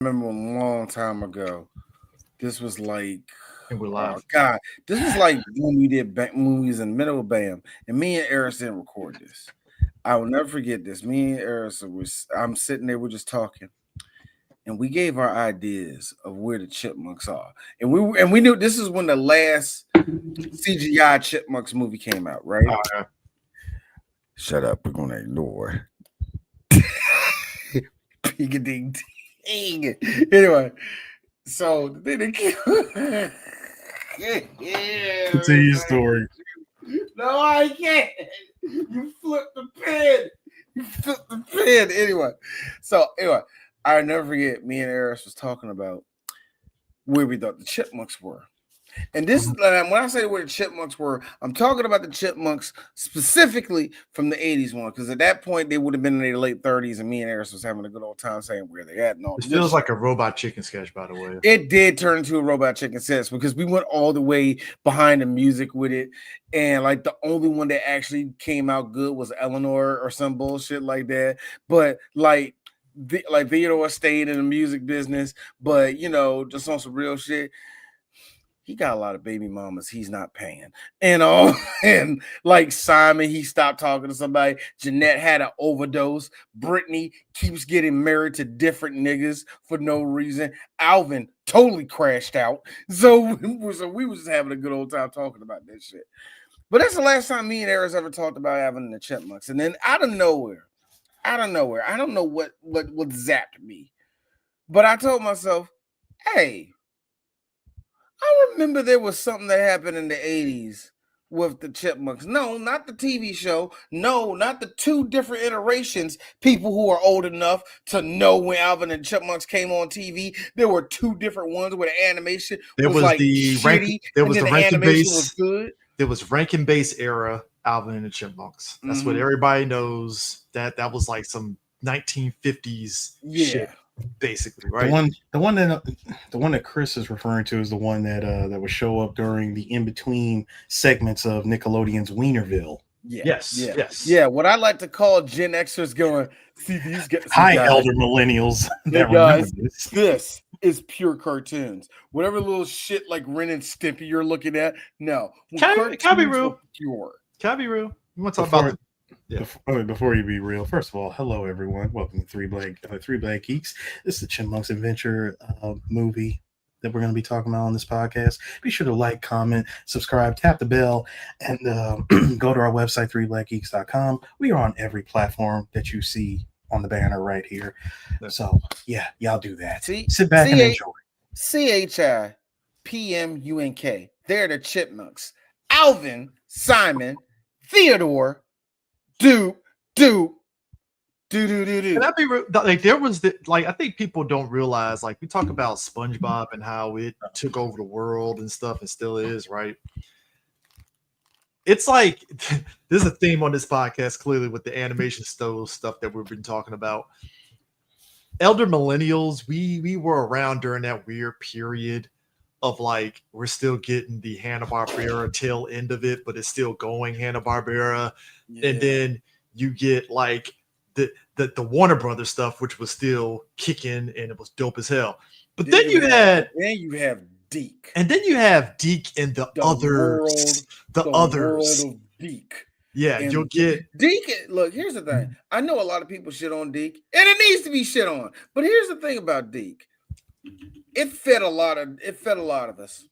remember a long time ago. This was like, And we're oh live. God, this was like when we did movies in the middle of BAM, and me and Eris didn't record this. I will never forget this. Me and Eris I'm sitting there, we're just talking, and we gave our ideas of where the Chipmunks are, and we knew this is when the last CGI Chipmunks movie came out, right? Yeah. Shut up, we're gonna ignore. Ding. Anyway, so then Continue your story. No, I can't. You flipped the pen. Anyway, I never forget. Me and Eris was talking about where we thought the Chipmunks were. And this is when I say where the Chipmunks were, I'm talking about the Chipmunks specifically from the 80s one, because at that point they would have been in their late 30s, and me and Eris was having a good old time saying where they at and all. It feels like a Robot Chicken sketch, by the way. It did turn into a Robot Chicken sketch because we went all the way behind the music with it, and like the only one that actually came out good was Eleanor or some bullshit like that. But like Theodore stayed in the music business, but just on some real shit. He got a lot of baby mamas he's not paying. And like Simon, he stopped talking to somebody. Jeanette had an overdose. Brittany keeps getting married to different niggas for no reason. Alvin totally crashed out. So we was just having a good old time talking about that shit. But that's the last time me and Eris ever talked about having the Chipmunks. And then out of nowhere, I don't know what zapped me. But I told myself, hey, I remember there was something that happened in the 80s with the Chipmunks. No, not the TV show. No, not the two different iterations. People who are old enough to know when Alvin and Chipmunks came on TV. There were two different ones where the animation was like shitty. There was and the then Rankin animation Bass. was good. There was Rankin Bass era Alvin and the Chipmunks. That's what everybody knows. That was like some 1950s shit. Basically, right? The one that Chris is referring to is the one that would show up during the in between segments of Nickelodeon's Wienerville. Yes. Yeah, what I like to call Gen Xers going, see these guys. Hi, elder millennials. Guys, this is pure cartoons. Whatever little shit like Ren and Stimpy you're looking at, no. Can be real. Pure. Can be real. You want to talk about Before you be real, first of all, hello everyone. Welcome to Three Black Geeks. This is the Chipmunks Adventure movie that we're going to be talking about on this podcast. Be sure to like, comment, subscribe, tap the bell, and go to our website 3blackgeeks.com. We are on every platform that you see on the banner right here. So yeah, y'all do that. Sit back and enjoy. CHIPMUNK. They're the Chipmunks. Alvin, Simon, Theodore. Do. Can that be real? Like there was I think people don't realize, like we talk about SpongeBob and how it took over the world and stuff and still is, right? It's like there's a theme on this podcast clearly with the animation stuff that we've been talking about. Elder millennials, we were around during that weird period of like we're still getting the Hanna-Barbera tail end of it, but it's still going Hanna-Barbera. Yeah. And then you get like the Warner Brothers stuff, which was still kicking and it was dope as hell. But then you have Deke. And then you have Deke and the others. World of Deke. Yeah, and you'll get Deke. Look, here's the thing. I know a lot of people shit on Deke, and it needs to be shit on. But here's the thing about Deke. It fed a lot of us.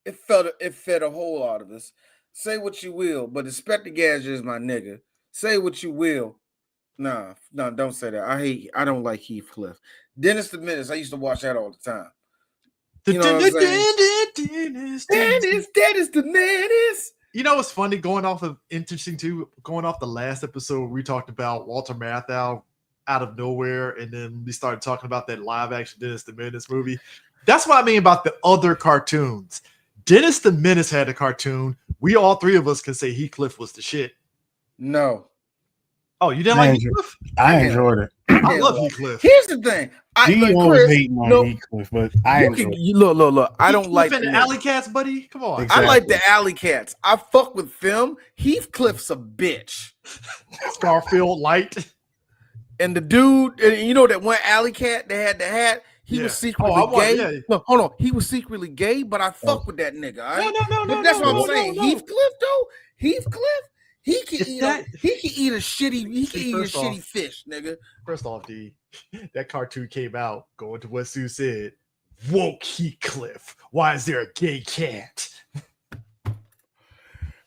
It fed a whole lot of us. Say what you will, but Inspector Gadget is my nigga. Say what you will. No, don't say that. I don't like Heathcliff. Dennis the Menace. I used to watch that all the time. You know what I'm saying? Dennis the Menace. You know what's funny? Going off the last episode where we talked about Walter Matthau out of nowhere, and then we started talking about that live action Dennis the Menace movie. That's what I mean about the other cartoons. Dennis the Menace had a cartoon. We all three of us can say Heathcliff was the shit. No. Oh, you didn't like Heathcliff? I enjoyed it. I love Heathcliff. Here's the thing. Always hating on Heathcliff, but I enjoyed it. Look. I don't like the Alley Cats, buddy. Come on. Exactly. I like the Alley Cats. I fuck with them. Heathcliff's a bitch. Starfield Light. And the dude, and you know that one Alley Cat that had the hat, He Yeah. was secretly I want- gay. yeah. Look, hold on. He was secretly gay, but I fuck with that nigga. All right? No. But that's what no, I'm saying. no. Heathcliff, though, Heathcliff, he can If eat that- he can eat a shitty first off- shitty fish, nigga. First off, D, that cartoon came out going to what Sue said. Woke Heathcliff. Why is there a gay cat?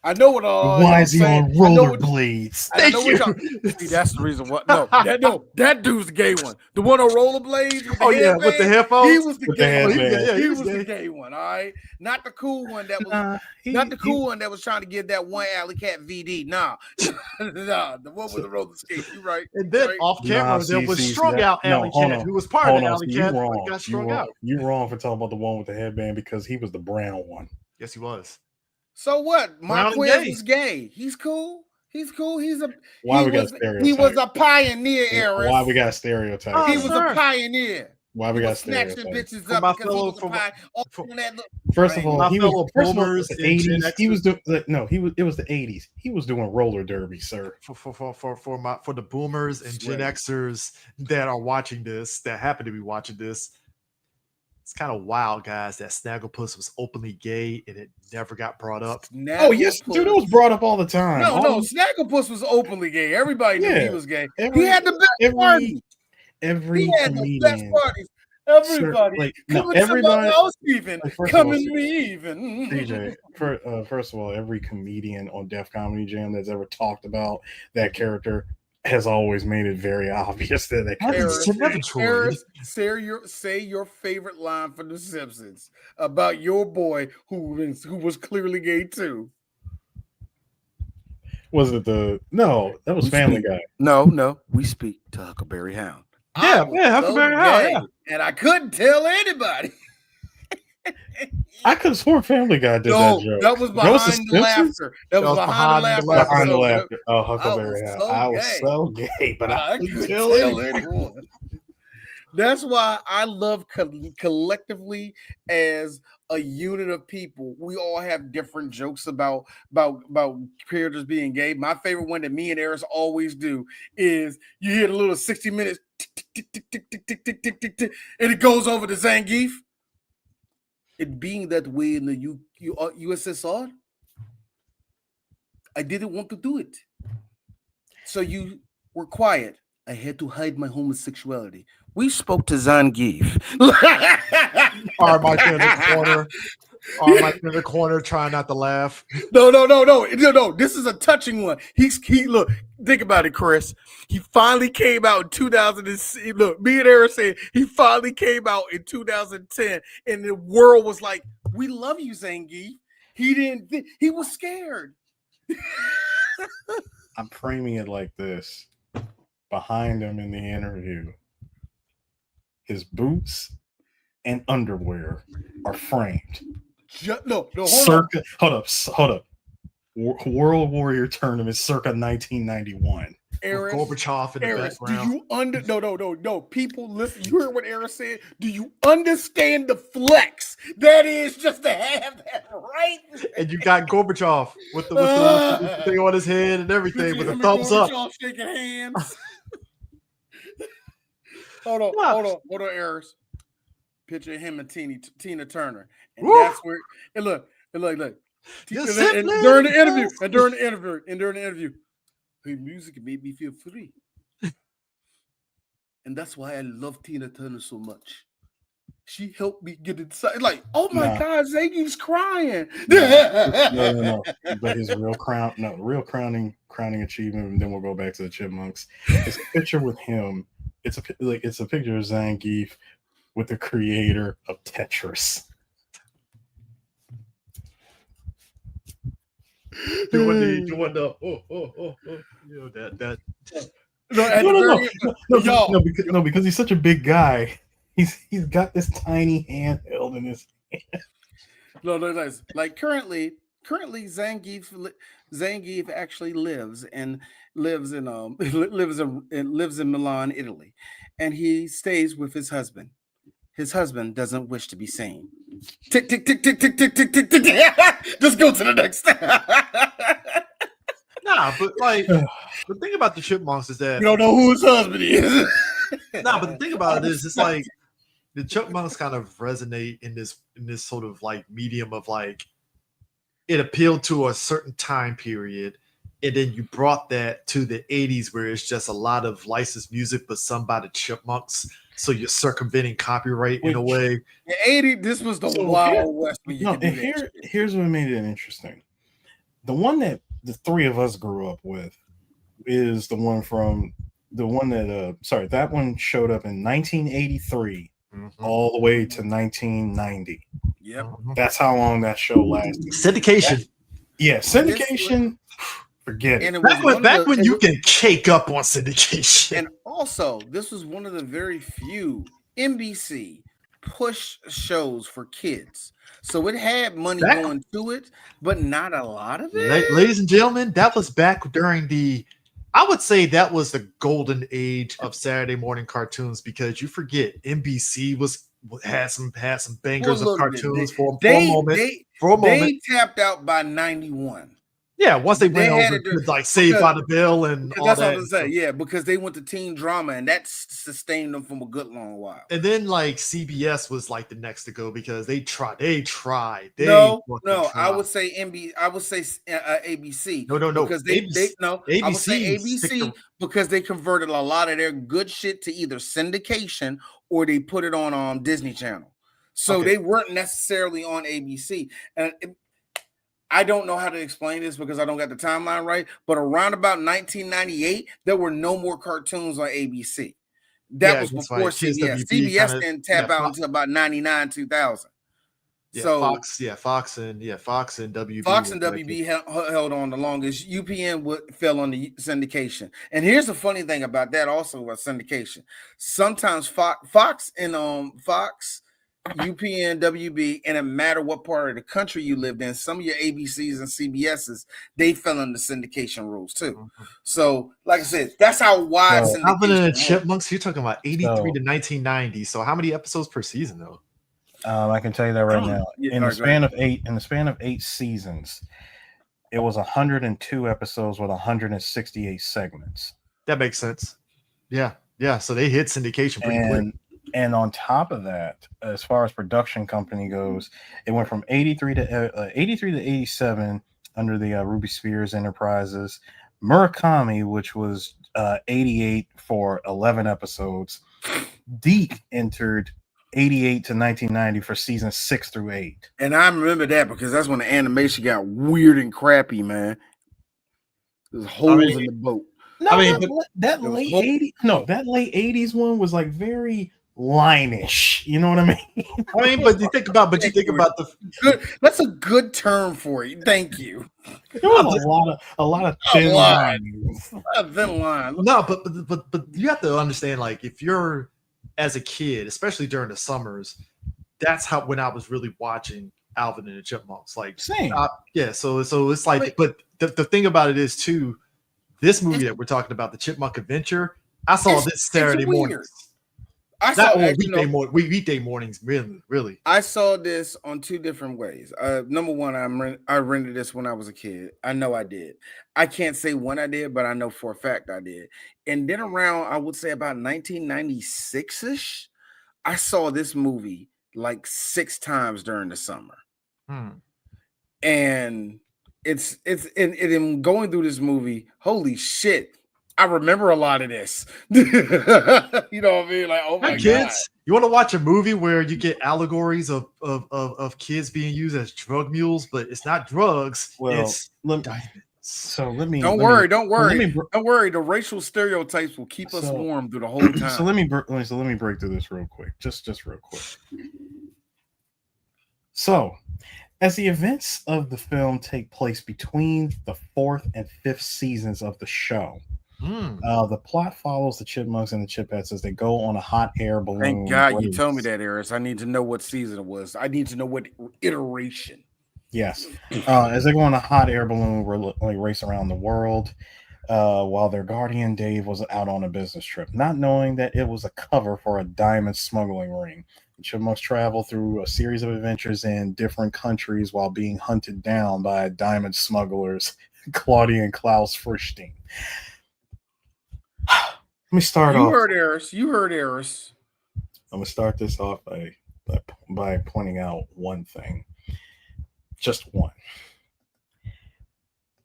I know what Why is he on rollerblades? I know what y'all. See, that's the reason what. No, that dude's the gay one. The one on rollerblades with the headband, with the headphones. He was the With gay the one. headband. He was the gay one. All right, not the cool one that was. Not the cool one that was trying to give that one alley cat VD. Nah, nah, the one with the roller skates. You right. And then right. off camera, there was strung out alley cat who was part of the alley cat. But got strung out. You wrong for talking about the one with the headband because he was the brown one. Yes, he was. So what? Brown and Marquez gay. is gay. He's cool. He's cool. He was a pioneer, Eris. Why we got stereotypes? He was a pioneer. Why we got snatching stereotypes? bitches For up my because fellow- he was a for my- pioneer. First of all, My he fellow was first of all, it boomers was the and Gen 80s. He was Xers. doing no. It was the 80s. He was doing roller derby, sir. For the boomers and Gen Swear. Xers that are watching this, that happen to be watching this, it's kind of wild, guys, that Snagglepuss was openly gay and it never got brought up. Oh yes, dude, it was brought up all the time. No, Snagglepuss was openly gay. Everybody knew he was gay. Every- He had the best party. Every He had the best comedian. parties. Everybody, like, come no, with everybody- somebody else even. like, first of Come all, and me even. DJ, first of all, every comedian on Def Comedy Jam that's ever talked about that character has always made it very obvious that Eric, say your favorite line from The Simpsons about your boy who was clearly gay too. Was it that was Family Guy. No, we speak to Huckleberry Hound. Yeah, Huckleberry Hound. Yeah. And I couldn't tell anybody. I could have sworn Family Guy did that joke. That was behind the laughter. That was behind the laughter. Behind the laughter. Oh, Huckleberry Hound. I was so gay, but I couldn't tell anyone. That's why I love collectively as a unit of people. We all have different jokes about characters being gay. My favorite one that me and Eris always do is you hear the little 60 minutes tick, tick, tick, tick, tick, tick, tick, tick, tick, and it goes over to Zangief. It being that way in the USSR, I didn't want to do it. So you were quiet. I had to hide my homosexuality. We spoke to Zangief. Mike in the corner trying not to laugh. No. This is a touching one. He look, think about it, Chris. He finally came out in 2000. Look, me and Eric said he finally came out in 2010, and the world was like, "We love you, Zangief." He was scared. I'm framing it like this. Behind him in the interview, his boots and underwear are framed. Hold up. World Warrior Tournament circa 1991. Gorbachev in the background. No. People, listen. You heard what Eric said. Do you understand the flex that is just to have that, right? And you got Gorbachev with the thing on his head and everything with a thumbs up. Shaking hands. Hold on, Eric. Picture him and Tina Turner, and that's where. And look. And during the interview, her music made me feel free. And that's why I love Tina Turner so much. She helped me get inside. Like, oh my God, Zangief's crying. No. But his real crowning achievement, and then we'll go back to the Chipmunks. It's a picture with him. It's a picture of Zangief with the creator of Tetris. You want the because he's such a big guy. He's got this tiny handheld in his hand. No. Like currently Zangief actually lives in Milan, Italy, and he stays with his husband. His husband doesn't wish to be seen. Tick, tick, tick, tick, tick, tick, tick, tick, tick. Just go to the next. But the thing about the Chipmunks is that you don't know who his husband is. But the thing about it is, it's like the Chipmunks kind of resonate in this sort of like medium of like it appealed to a certain time period, and then you brought that to the 80s where it's just a lot of licensed music but sung by the Chipmunks, so you're circumventing copyright in a Which- way. The 80s, this was the So Wild West when you No, could do and that shit. here's what made it interesting. The one that the three of us grew up with is the one that that one showed up in 1983 all the way to 1990. Yep. That's how long that show lasted. Syndication. Yeah, syndication. Forget it. And it was Back when you can cake up on syndication. And also, this was one of the very few NBC push shows for kids. So it had money going to it, but not a lot of it. Ladies and gentlemen, that was back during I would say that was the golden age of Saturday morning cartoons, because you forget NBC had some bangers of cartoons for a moment. They tapped out by 91. Yeah, once they went over to like Saved by the Bell and all that's that. What I'm saying. Yeah, because they went to teen drama, and that sustained them from a good long while. And then like CBS was like the next to go because they tried. No, I would say I would say ABC. No. Because ABC, I would say ABC because they converted a lot of their good shit to either syndication or they put it on Disney Channel. So they weren't necessarily on ABC. And I don't know how to explain this because I don't got the timeline right, but around about 1998, there were no more cartoons on ABC. That was before CBS. CBS didn't tap out until about 99, 2000. Yeah, so Fox and WB. Fox and WB held on the longest. UPN fell on the syndication. And here's the funny thing about that also about syndication. Sometimes Fox and Fox, UPN, WB, and it matter what part of the country you lived in, some of your ABCs and CBSs, they fell under syndication rules too. So, like I said, that's how wide syndication Alvin and the Chipmunks, you're talking about 83 to 1990. So how many episodes per season though? I can tell you that right now. In the span of 8 seasons, it was 102 episodes with 168 segments. That makes sense. Yeah. So they hit syndication pretty quick. And on top of that, as far as production company goes, it went from 83 to 87 under the Ruby Spears Enterprises. Murakami, which was 88 for 11 episodes. Deke entered 88 to 1990 for season 6 through 8. And I remember that because that's when the animation got weird and crappy, man. There's holes in the boat. That late 80s one was like very line-ish, you know what I mean? But you think about the good. That's a good term for it. Thank you. There was a lot of thin lines. A thin line. No, but you have to understand, like, if you're as a kid, especially during the summers, that's when I was really watching Alvin and the Chipmunks. Like, same. So it's like, but the thing about it is too, this movie that we're talking about, the Chipmunk Adventure, I saw this Saturday morning. Weekday mornings, really. I saw this on 2 different ways. Number one, I rented this when I was a kid. I know I did. I can't say when I did, but I know for a fact I did. And then around, I would say about 1996-ish, I saw this movie like 6 times during the summer. And it's going through this movie, holy shit. I remember a lot of this. You know what I mean? Like, oh my kids, God. You want to watch a movie where you get allegories of kids being used as drug mules, but it's not drugs. It's diamonds. So let me. Don't worry. The racial stereotypes will keep us warm through the whole time. So let me break through this real quick. Just real quick. So, as the events of the film take place between the 4th and 5th seasons of the show, the plot follows the Chipmunks and the Chipettes as they go on a hot air balloon. Thank God you told me that, Eris. I need to know what season it was. I need to know what iteration. Yes. As they go on a hot air balloon race around the world, while their guardian Dave was out on a business trip, not knowing that it was a cover for a diamond smuggling ring. The Chipmunks travel through a series of adventures in different countries while being hunted down by diamond smugglers, Claudia and Klaus Frischstein. Let me start off. You heard Eris. I'm gonna start this off by pointing out one thing, just one.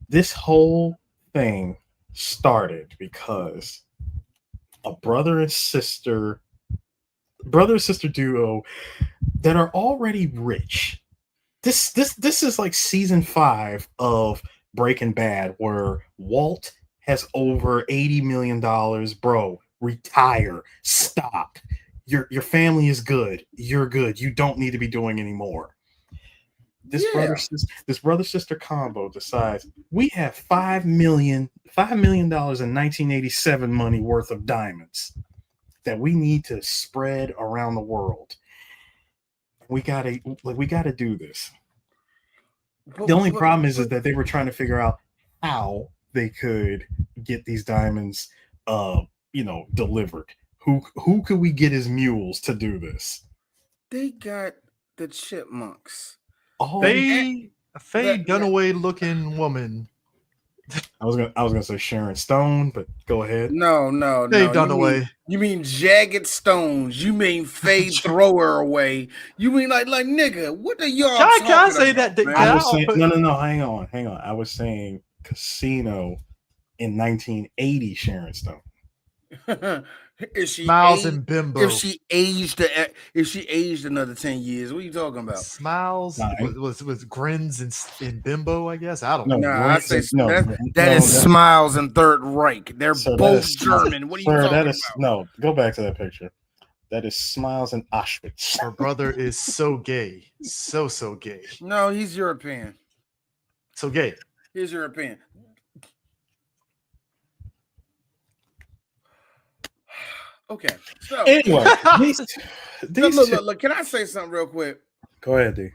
This whole thing started because a brother and sister duo that are already rich. This is like season 5 of Breaking Bad, where Walt has over $80 million. Bro, retire. Stop. Your family is good. You're good. You don't need to be doing anymore. This brother sister combo decides we have $5 million in 1987 money worth of diamonds that we need to spread around the world. We gotta do this. The only problem is that they were trying to figure out how they could get these diamonds delivered. Who could we get as mules to do this? They got the Chipmunks. A Faye Dunaway looking woman. I was gonna say Sharon Stone, but go ahead. No. Faye Dunaway. You mean Jagged Stones? You mean Faye Thrower Away? You mean like nigga? What are y'all talking Can I say about, that? I was saying, no. Hang on. I was saying Casino in 1980. Sharon Stone. Is she Smiles aged, and Bimbo? If she aged another 10 years, what are you talking about? Smiles was grins and Bimbo, I guess. I don't know. I say that is Smiles and Third Reich. They're both German. What are you talking about? No, go back to that picture. That is Smiles and Auschwitz. Her brother is so gay. So gay. No, he's European. So gay. He's European. Okay. So anyway, look, can I say something real quick? Go ahead, D.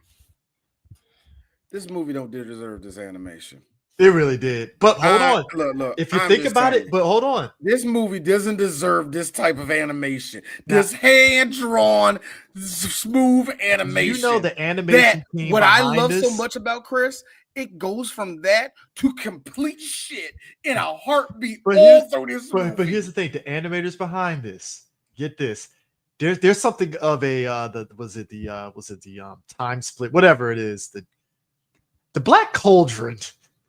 This movie don't deserve this animation. It really did. But hold on. Look. If you think about it, but hold on. This movie doesn't deserve this type of animation. This hand-drawn, smooth animation. You know the animation team. What I love so much about Chris, it goes from that to complete shit in a heartbeat all through this movie. But here's the thing: the animators behind this, get this. There's something of a was it the time split, whatever it is, the Black Cauldron.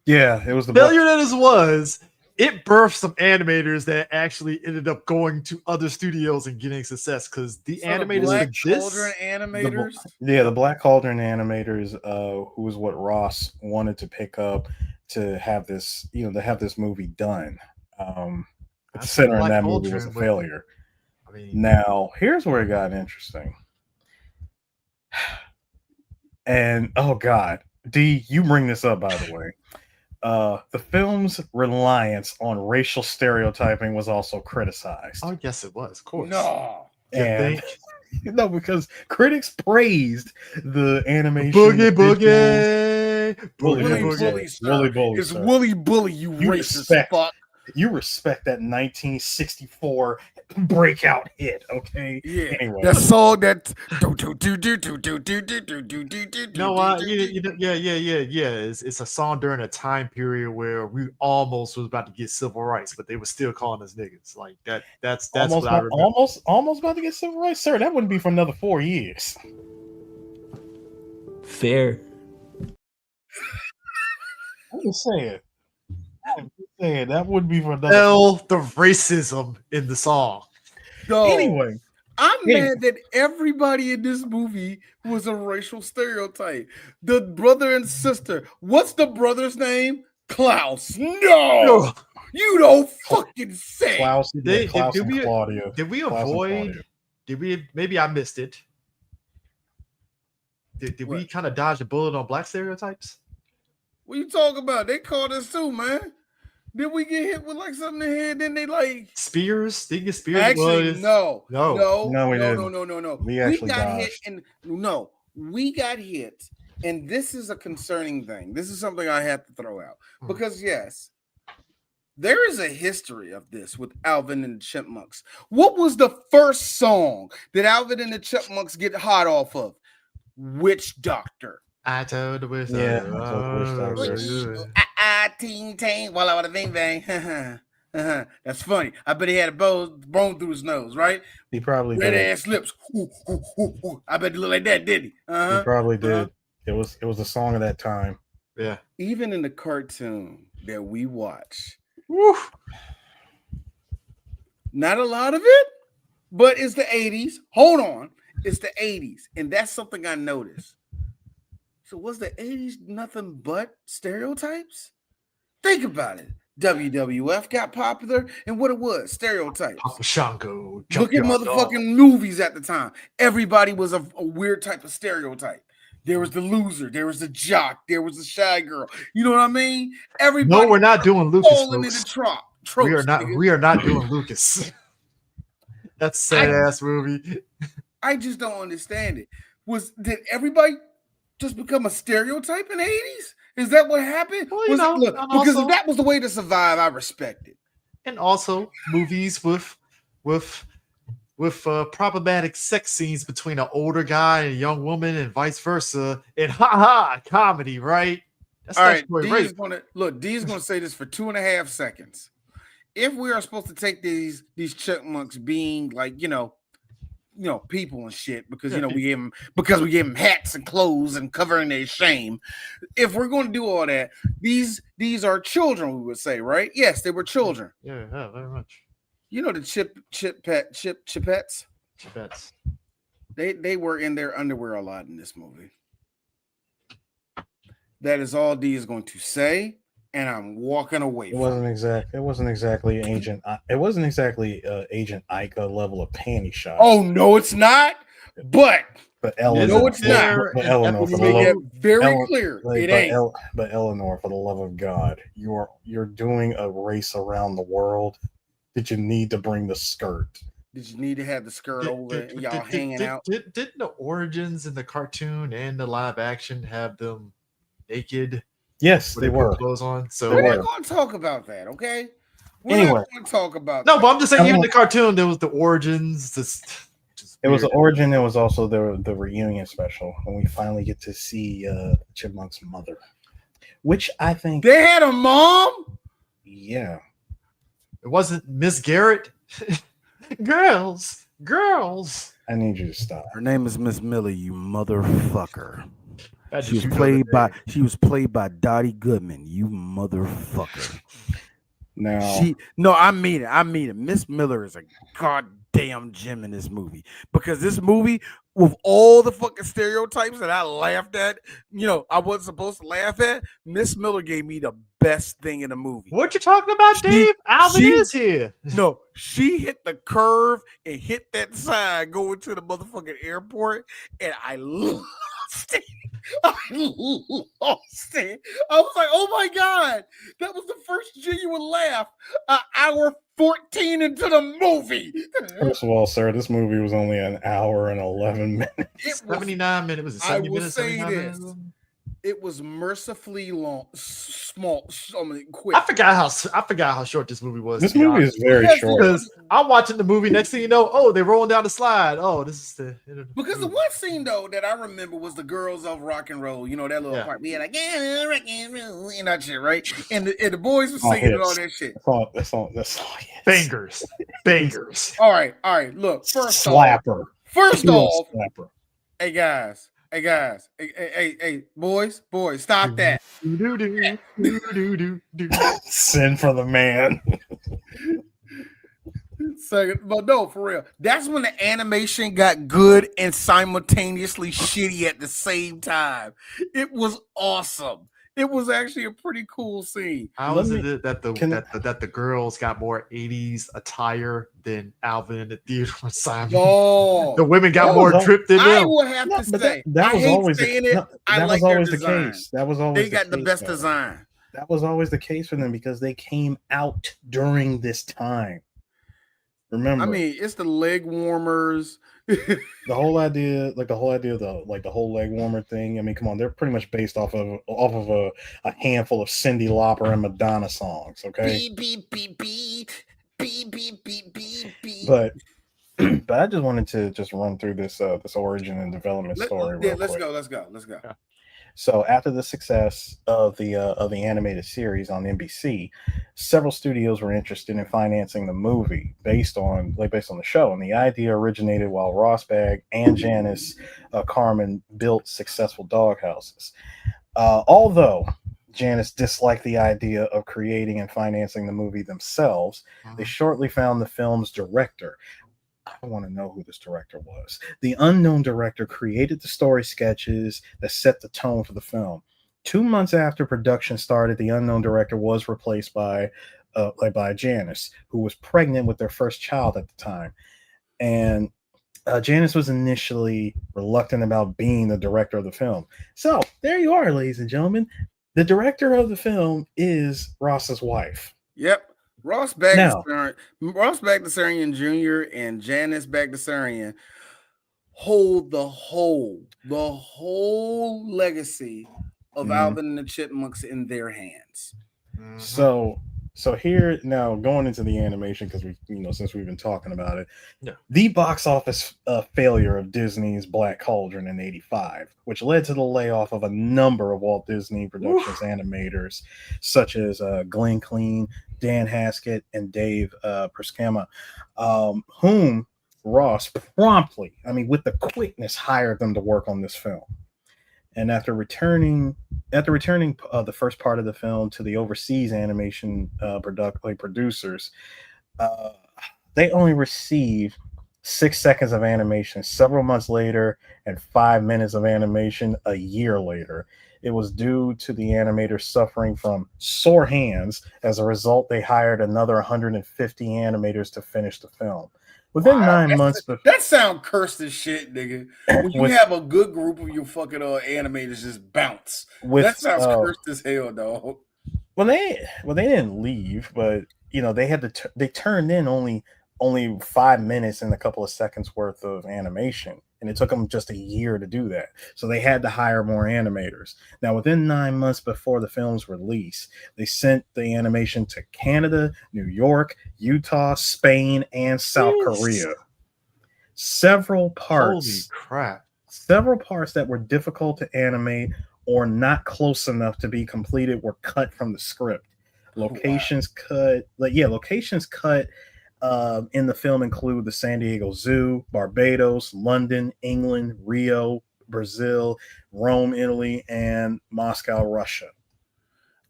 Yeah, it was the failure that was. It birthed some animators that actually ended up going to other studios and getting success because the animators Black Cauldron animators. The Black Cauldron animators, who was what Ross wanted to pick up to have this, to have this movie done. The center in that movie was a failure. Now here's where it got interesting. And oh God, D, you bring this up by the way. The film's reliance on racial stereotyping was also criticized. Oh, yes, it was, of course. No. And no, because critics praised the animation. Boogie. Wooly bully. It's Wooly Bully, you racist fuck. You respect that 1964 breakout hit, okay? Yeah. Anyway, that song that It's a song during a time period where we almost was about to get civil rights, but they were still calling us niggas. Like that. That's almost what I remember. Almost about to get civil rights, sir. That wouldn't be for another 4 years. Fair. I'm just saying. That would be for another. The racism in the song. No. Anyway, I'm mad that everybody in this movie was a racial stereotype. The brother and sister. What's the brother's name? Klaus. No, you don't fucking say. Klaus and Claudia. Did we avoid? Did we? Maybe I missed it. Did we kind of dodge a bullet on black stereotypes? What you talking about? They called us too, man. Did we get hit with like something in the head? Then they like spears? Did you get spears? Actually, no. We didn't. No. We actually got hit, and we got hit, and this is a concerning thing. This is something I have to throw out because yes, there is a history of this with Alvin and the Chipmunks. What was the first song that Alvin and the Chipmunks get hot off of? Witch Doctor. I told the witch doctor. Ting ting, while I would have bang bang. That's funny. I bet he had a bone through his nose, right? He probably Red did. ass lips. Ooh, ooh, ooh, ooh. I bet he looked like that, didn't he? He probably did. It was a song of that time. Yeah. Even in the cartoon that we watch, Woo. not a lot of it, but it's the 80s. Hold on. It's the 80s. And that's something I noticed. So was the 80s nothing but stereotypes? Think about it. WWF got popular, and what it was, stereotypes. Papa Shango. Look at motherfucking movies at the time. Everybody was a weird type of stereotype. There was the loser, there was the jock, there was the shy girl. You know what I mean? Everybody. No, we're not doing Lucas. Falling into tropes. We are not. We are not doing Lucas. That's a sad ass movie. I just don't understand it. Did everybody just become a stereotype in the 80s? Is that what happened? Well, because if that was the way to survive, I respect it. And also movies with problematic sex scenes between an older guy and a young woman, and vice versa, and comedy, right? That's all right. D's gonna say this for 2.5 seconds. If we are supposed to take these chipmunks being like people and shit because we gave them hats and clothes and covering their shame. If we're going to do all that, these are children, we would say, right? Yes, they were children. Yeah, very much. You know the Chipettes. They were in their underwear a lot in this movie. That is all D is going to say, and I'm walking away. It wasn't exactly Agent Ike level of panty shot. Oh no, it's not. But Eleanor, no, it's not. But Eleanor, for the love, very Ele- clear, like, it ain't. But Eleanor, for the love of God, you're doing a race around the world. Did you need to bring the skirt? Did you need to have the skirt over and y'all hanging out? Didn't the origins in the cartoon and the live action have them naked? Yes, they were. Clothes on. So we're not going to talk about that, okay? We're not going to talk about that. But I'm just saying, even the cartoon, there was the origins. It was the origin. It was also the reunion special when we finally get to see Chipmunk's mother, which I think they had a mom. Yeah, it wasn't Miss Garrett. Girls. I need you to stop. Her name is Miss Miller, you motherfucker. She was played by Dottie Goodman, you motherfucker. I mean it. Miss Miller is a goddamn gem in this movie, because this movie, with all the fucking stereotypes that I laughed at, I wasn't supposed to laugh at, Miss Miller gave me the best thing in the movie. What you talking about, Dave? Alvin is here. No, she hit the curve and hit that sign going to the motherfucking airport, and I lost it. I was like, oh my God, that was the first genuine laugh. Hour 14 into the movie. First of all, sir, this movie was only an hour and 11 minutes. 79 minutes. Was it 70 minutes? 79 minutes? It was mercifully long, quick. I forgot how short this movie was. This movie is very short. Because I'm watching the movie. Next thing you know, they're rolling down the slide. Oh, this is the. Because the one scene though that I remember was the girls of rock and roll. That little part. We had like rock and roll and that shit, right? And the boys were singing all that shit. That's all. Bangers. All right. Look, first off, hey guys. Hey, boys, stop that. Send for the man. Second, but no, for real. That's when the animation got good and simultaneously shitty at the same time. It was awesome. It was actually a pretty cool scene. How is it that the girls got more 80s attire than Alvin in the theater with Simon? Oh, the women got more dripped than them. I will have to say that was always the case. That was always they got the best design. That was always the case for them because they came out during this time. Remember, I mean, it's the leg warmers. the whole idea of the whole leg warmer thing. I mean, come on, they're pretty much based off of a handful of Cyndi Lauper and Madonna songs. Okay, but I just wanted to run through this origin and development story. Let's go. So after the success of the animated series on NBC, several studios were interested in financing the movie based on the show, and the idea originated while Rossbag and Janice Carmen built successful doghouses. Although Janice disliked the idea of creating and financing the movie themselves, they shortly found the film's director. I want to know who this director was. The unknown director created the story sketches that set the tone for the film. 2 months after production started, the unknown director was replaced by Janice, who was pregnant with their first child at the time. And Janice was initially reluctant about being the director of the film. So there you are, ladies and gentlemen. The director of the film is Ross's wife. Yep. Ross Now, Bagdasarian Jr. and Janice Bagdasarian hold the whole legacy of Alvin and the Chipmunks in their hands. So here now going into the animation, because since we've been talking about it, Yeah. the box office failure of Disney's Black Cauldron in '85, which led to the layoff of a number of Walt Disney Productions animators, such as Glenn Clean, Dan Haskett, and Dave Perscama, whom Ross promptly, with the quickness, hired them to work on this film. And after returning the first part of the film to the overseas animation producers, they only received 6 seconds of animation several months later and 5 minutes of animation a year later. It was due to the animators suffering from sore hands. As a result, they hired another 150 animators to finish the film. Within 9 months, that sound cursed as shit, nigga. When you have a good group of your fucking animators just bounce, that sounds cursed as hell, dog. Well, they didn't leave, but they had to. They turned in only 5 minutes and a couple of seconds worth of animation, and it took them just a year to do that. So they had to hire more animators. Now, within 9 months before the film's release, they sent the animation to Canada, New York, Utah, Spain, and South Korea. Several parts that were difficult to animate or not close enough to be completed were cut from the script. Locations cut in the film include the San Diego Zoo, Barbados, London, England, Rio, Brazil, Rome, Italy, and Moscow, Russia.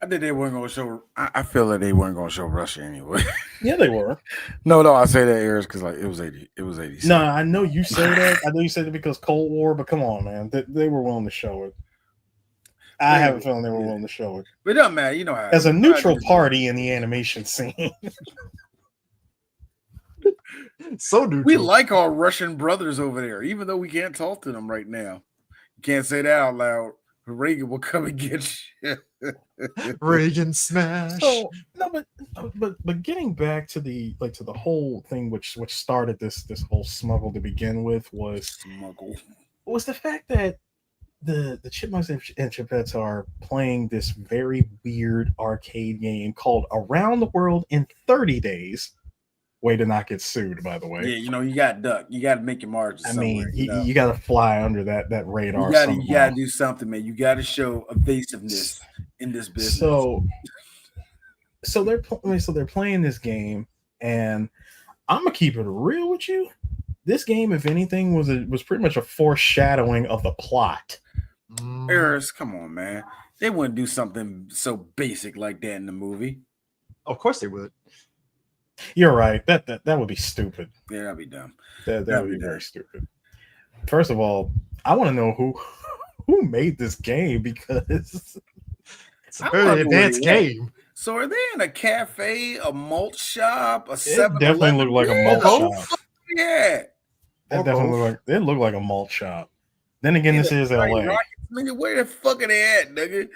I think they weren't going to show. I feel that they weren't going to show Russia anyway. Yeah, they were. No, I say that, Eric, because it was 80. It was 80. No, I know you say that. I know you said it because Cold War, but come on, man, they were willing to show it. I have a feeling they were willing to show it. But it doesn't matter, how. As a neutral party in the animation scene. So neutral. We like our Russian brothers over there, even though we can't talk to them right now. You can't say that out loud. Reagan will come and get you. Reagan smash. So no, but getting back to the whole thing which started this whole smuggle to begin with was the fact that the Chipmunks and Chipettes are playing this very weird arcade game called Around the World in 30 Days. Way to not get sued, by the way. Yeah, you got to duck. You got to make your margins. You got to fly under that radar. You got to do something, man. You got to show evasiveness in this business. So they're playing this game, and I'm gonna keep it real with you. This game, if anything, was pretty much a foreshadowing of the plot. Eris, come on, man. They wouldn't do something so basic like that in the movie. Of course they would. You're right. That would be stupid. Yeah, that'd be dumb. That would be very stupid. First of all, I want to know who made this game, because it's a very advanced game. So are they in a cafe, a malt shop, a 7-Eleven? It definitely looked like a malt shop. Yeah. That definitely looked like a malt shop. Then again, this is LA. Nigga, where the fuck are they at, nigga?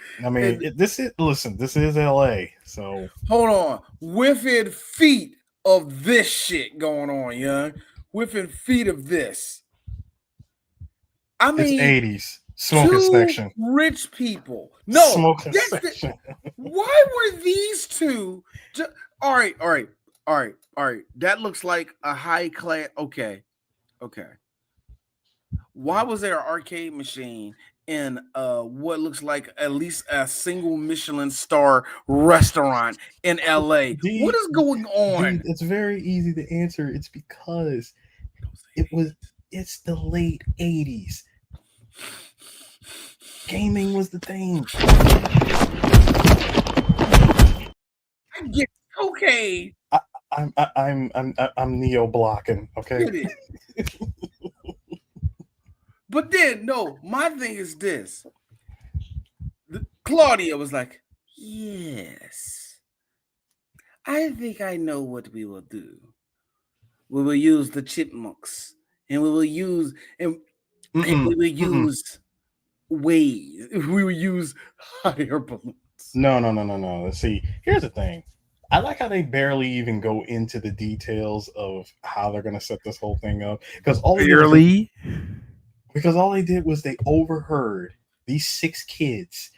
This is LA. So hold on. Within feet of this shit going on, young. Within feet of this. I mean, it's 80s. Smoking section. Rich people. No. Smoking section. Why were these two? All right. That looks like a high class. Okay. Why was there an arcade machine in what looks like at least a single Michelin star restaurant in LA. What is going on? It's very easy to answer. It's because it's the late 80s. Gaming was the thing. Okay. I'm neo blocking, okay? But then no, my thing is this. Claudia was like, yes, I think I know what we will do. We will use the chipmunks, and we will use ways. We will use hot air balloons. No. See, here's the thing. I like how they barely even go into the details of how they're gonna set this whole thing up. Because all they did was they overheard these 6 kids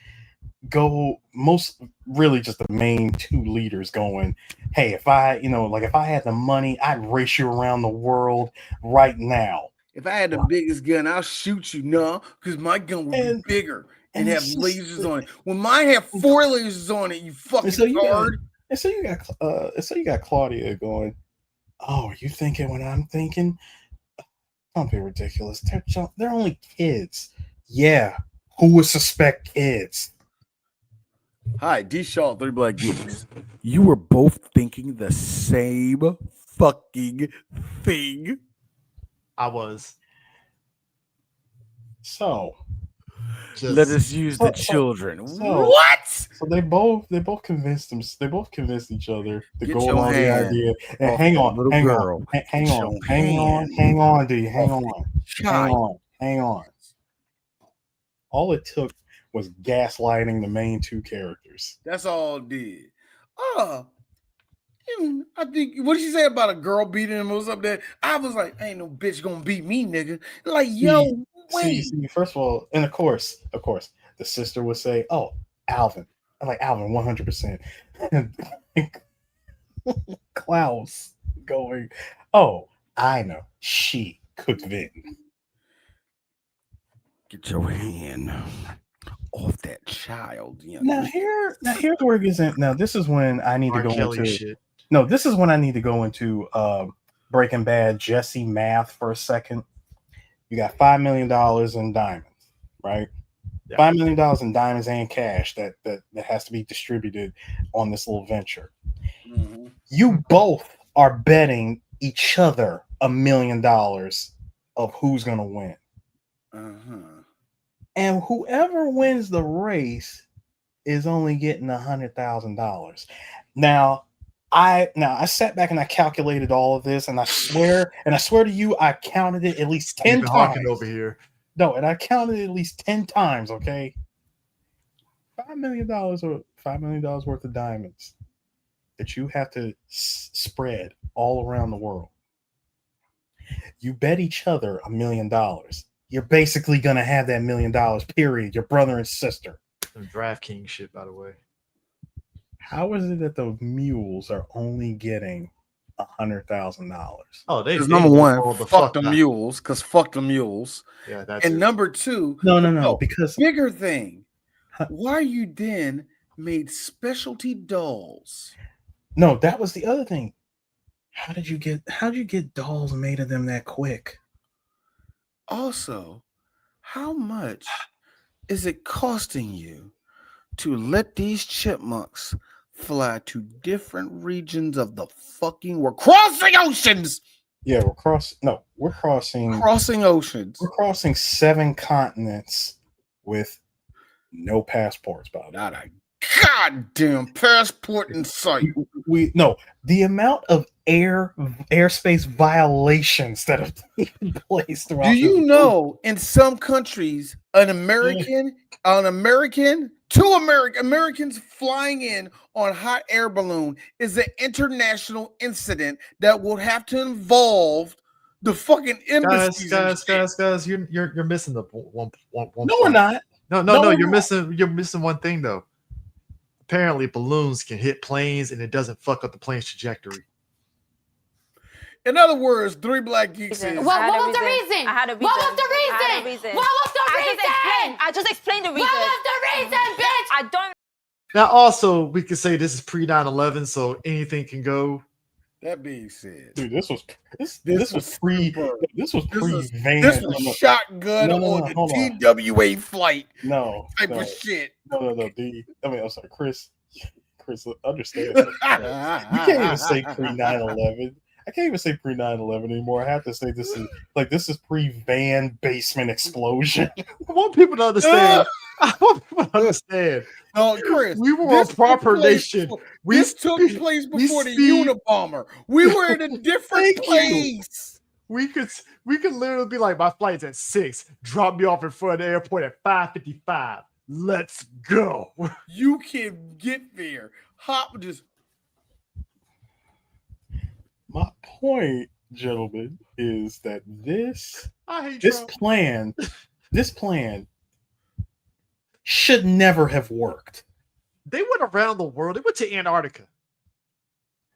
go, most really just the main 2 leaders going, hey, if I had the money, I'd race you around the world right now. If I had the biggest gun, I'll shoot you, because my gun would be bigger and have lasers on it. When mine have 4 lasers on it, you fucking hard. So you got Claudia going, oh, you thinking what I'm thinking? Don't be ridiculous. They're only kids. Yeah, who would suspect kids? Hi, D. Shaw, 3 Black Geeks. You were both thinking the same fucking thing. I was. So let us use the children. What? So they both convinced them. They both convinced each other to go along the idea. And hang on, dude. Hang on. All it took was gaslighting the main 2 characters. That's all it did. I think, what did she say about a girl beating him or something? I was like, ain't no bitch gonna beat me, nigga. Like, yo, wait. See, first of all, and of course, the sister would say, oh, Alvin. I'm like, Alvin, 100%. Klaus going, oh, I know. She could win. Get your hand off that child. Now here's where it gets in. Now this is when I need to go into shit. No, this is when I need to go into Breaking Bad Jesse math for a second. You got $5 million in diamonds, right? Yeah. $5 million in diamonds and cash that has to be distributed on this little venture. Mm-hmm. You both are betting each other $1 million of who's gonna win. And whoever wins the race is only getting $100,000. Now I sat back and I calculated all of this, and I swear to you, I counted it at least 10 times over here. No, and I counted it at least 10 times. Okay, $5 million worth of diamonds that you have to spread all around the world. You bet each other $1 million. You're basically gonna have that $1 million. Period. Your brother and sister. Some DraftKings shit, by the way. How is it that the mules are only getting $100,000? Oh, because number one, fuck the mules. Because fuck the mules. Yeah, that's and number two, no. Because bigger thing. Why you then made specialty dolls? No, that was the other thing. How'd you get dolls made of them that quick? Also, how much is it costing you to let these chipmunks fly to different regions of the fucking world? Crossing oceans! Yeah, we're crossing oceans. We're crossing 7 continents with no passports, by the way. Not a goddamn passport in sight. The amount of airspace violations that have taken place throughout. Do you know in some countries Americans flying in on hot air balloon is an international incident that will have to involve the fucking embassies. Guys, you're missing the one. No, we're not. No, you're missing one thing though. Apparently, balloons can hit planes and it doesn't fuck up the plane's trajectory. In other words, 3 Black Geeks is... What was the reason? What was the reason? I just explained the reason. What was the reason, bitch? I don't. Now, also, we could say this is pre 9/11, so anything can go. That being said, Dude, this was pre super. this was This van. This was shotgun on the TWA flight. Type of shit. No. I'm sorry, Chris, understand. You can't even say pre 9/11. I can't even say pre 9/11 anymore. I have to say this is pre van basement explosion. I want people to understand. No, Chris, we were a proper nation. This took place before the Unabomber. We were in a different place. We could literally be like, my flight's at 6. Drop me off in front of the airport at 5:55. Let's go. You can get there. Hop just. My point, gentlemen, is that this plan should never have worked. They went around the world. They went to Antarctica.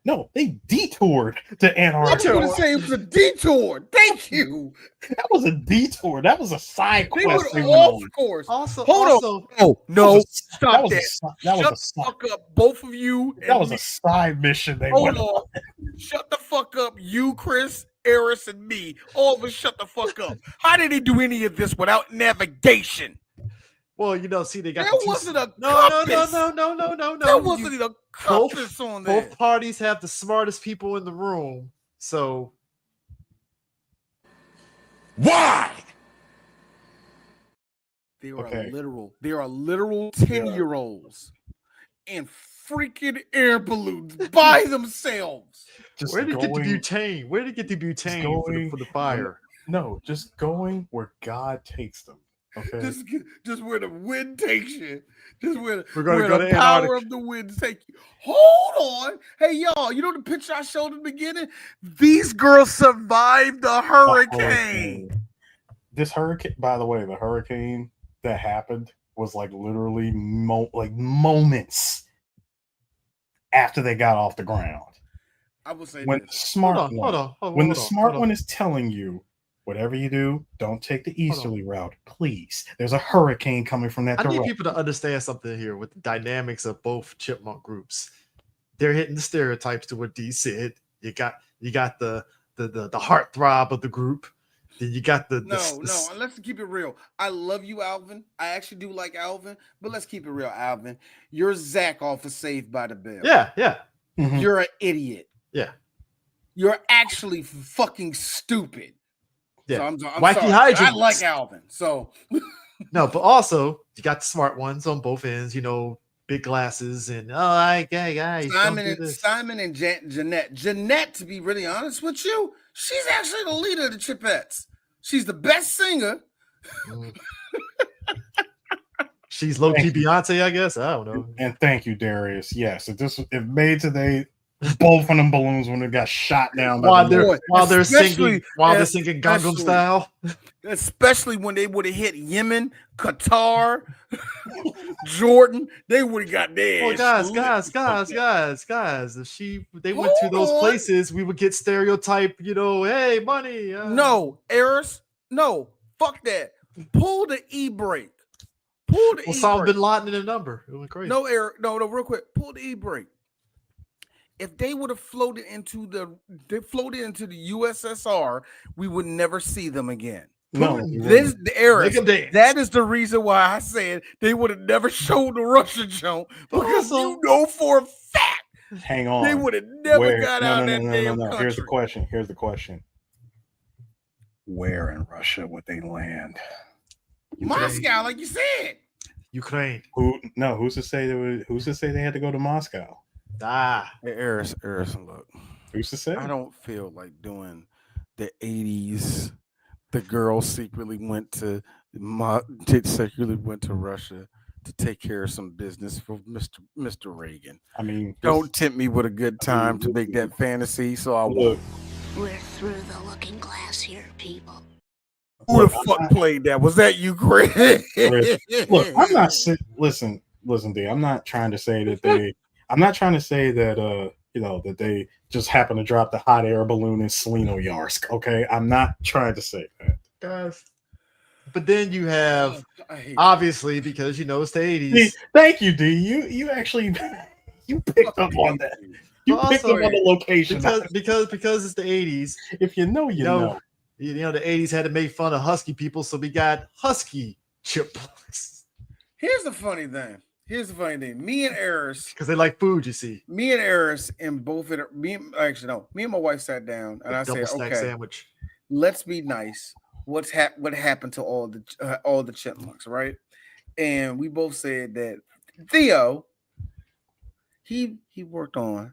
No, they detoured to Antarctica. I was going to say it was a detour. Thank you. That was a detour. That was a side quest. They went off course. Hold on. Oh, no. Stop that. Shut the fuck up, both of you. That was a side mission. Hold on. Shut the fuck up, you, Chris, Eris, and me. All of us shut the fuck up. How did they do any of this without navigation? Well, see, they got there wasn't a no. There wasn't a compass on there. Both parties have the smartest people in the room. So why? They are literal 10-year-olds in freaking air balloons by themselves. Where did they get the butane? Where did they get the butane for the fire? No, just going where God takes them. Okay. Just where the wind takes you. Just where the power of the wind takes you. Hold on. Hey, y'all, you know the picture I showed in the beginning? These girls survived the hurricane. This hurricane, by the way, the hurricane that happened was like literally moments after they got off the ground. I would say when the smart one is telling you, whatever you do, don't take the easterly route, please. There's a hurricane coming from that direction. I need people to understand something here with the dynamics of both chipmunk groups. They're hitting the stereotypes to what D said. You got the heartthrob of the group. Then you got the let's keep it real. I love you, Alvin. I actually do like Alvin, but let's keep it real, Alvin. You're Zach off of Saved by the Bell. Yeah. Mm-hmm. You're an idiot. Yeah. You're actually fucking stupid. Yeah. So I'm Wacky sorry. hijinks. I like Alvin. So no, but also you got the smart ones on both ends, big glasses and guys. Simon and Jeanette. Jeanette, to be really honest with you, she's actually the leader of the Chipettes. She's the best singer. She's low-key Beyonce, I guess. I don't know. And thank you, Darius. Yes, if made today, both of them balloons when they got shot down while they're singing Gangnam Style. Especially when they would have hit Yemen, Qatar, Jordan, they would have got there. Oh, guys! If they went to those places, we would get stereotype. Hey, money. No, Eris. No, fuck that. Pull the e-brake. Osama bin Laden in a number. It was crazy. No, Eric. No, real quick. Pull the e-brake. If they would have floated into the USSR, we would never see them again. No, that is the reason why I said they would have never showed the Russian joke, because for a fact, hang on, they would have never got out of that damn country. Here's the question. Where in Russia would they land? Moscow, like you said. Ukraine. Who's to say they had to go to Moscow? Hey, Eris, look. Who's to say? I don't feel like doing the 80s. The girl secretly went to Russia to take care of some business for Mr. Reagan. I mean, don't tempt me with a good time to make that fantasy. So I won't. We're through the looking glass here, people. Who the fuck played that? Was that you, Chris? Look, I'm not. Listen, D. I'm not trying to say that they. I'm not trying to say that that they just happen to drop the hot air balloon in Selino Yarsk. Okay, I'm not trying to say that. Guys, But then you have I hate obviously because it's the 80s. D, thank you, D. You actually you picked up on that. You But picked up also, on the location. because it's the 80s. If you know, you know. The 80s had to make fun of husky people, so we got husky chipmunks. Here's the funny thing. Me and Eris, Because they like food, you see. me and Eris, and me and my wife sat down and I said, Double stack okay, sandwich. let's be nice. What happened to all the chipmunks, right? And we both said that Theo, he worked on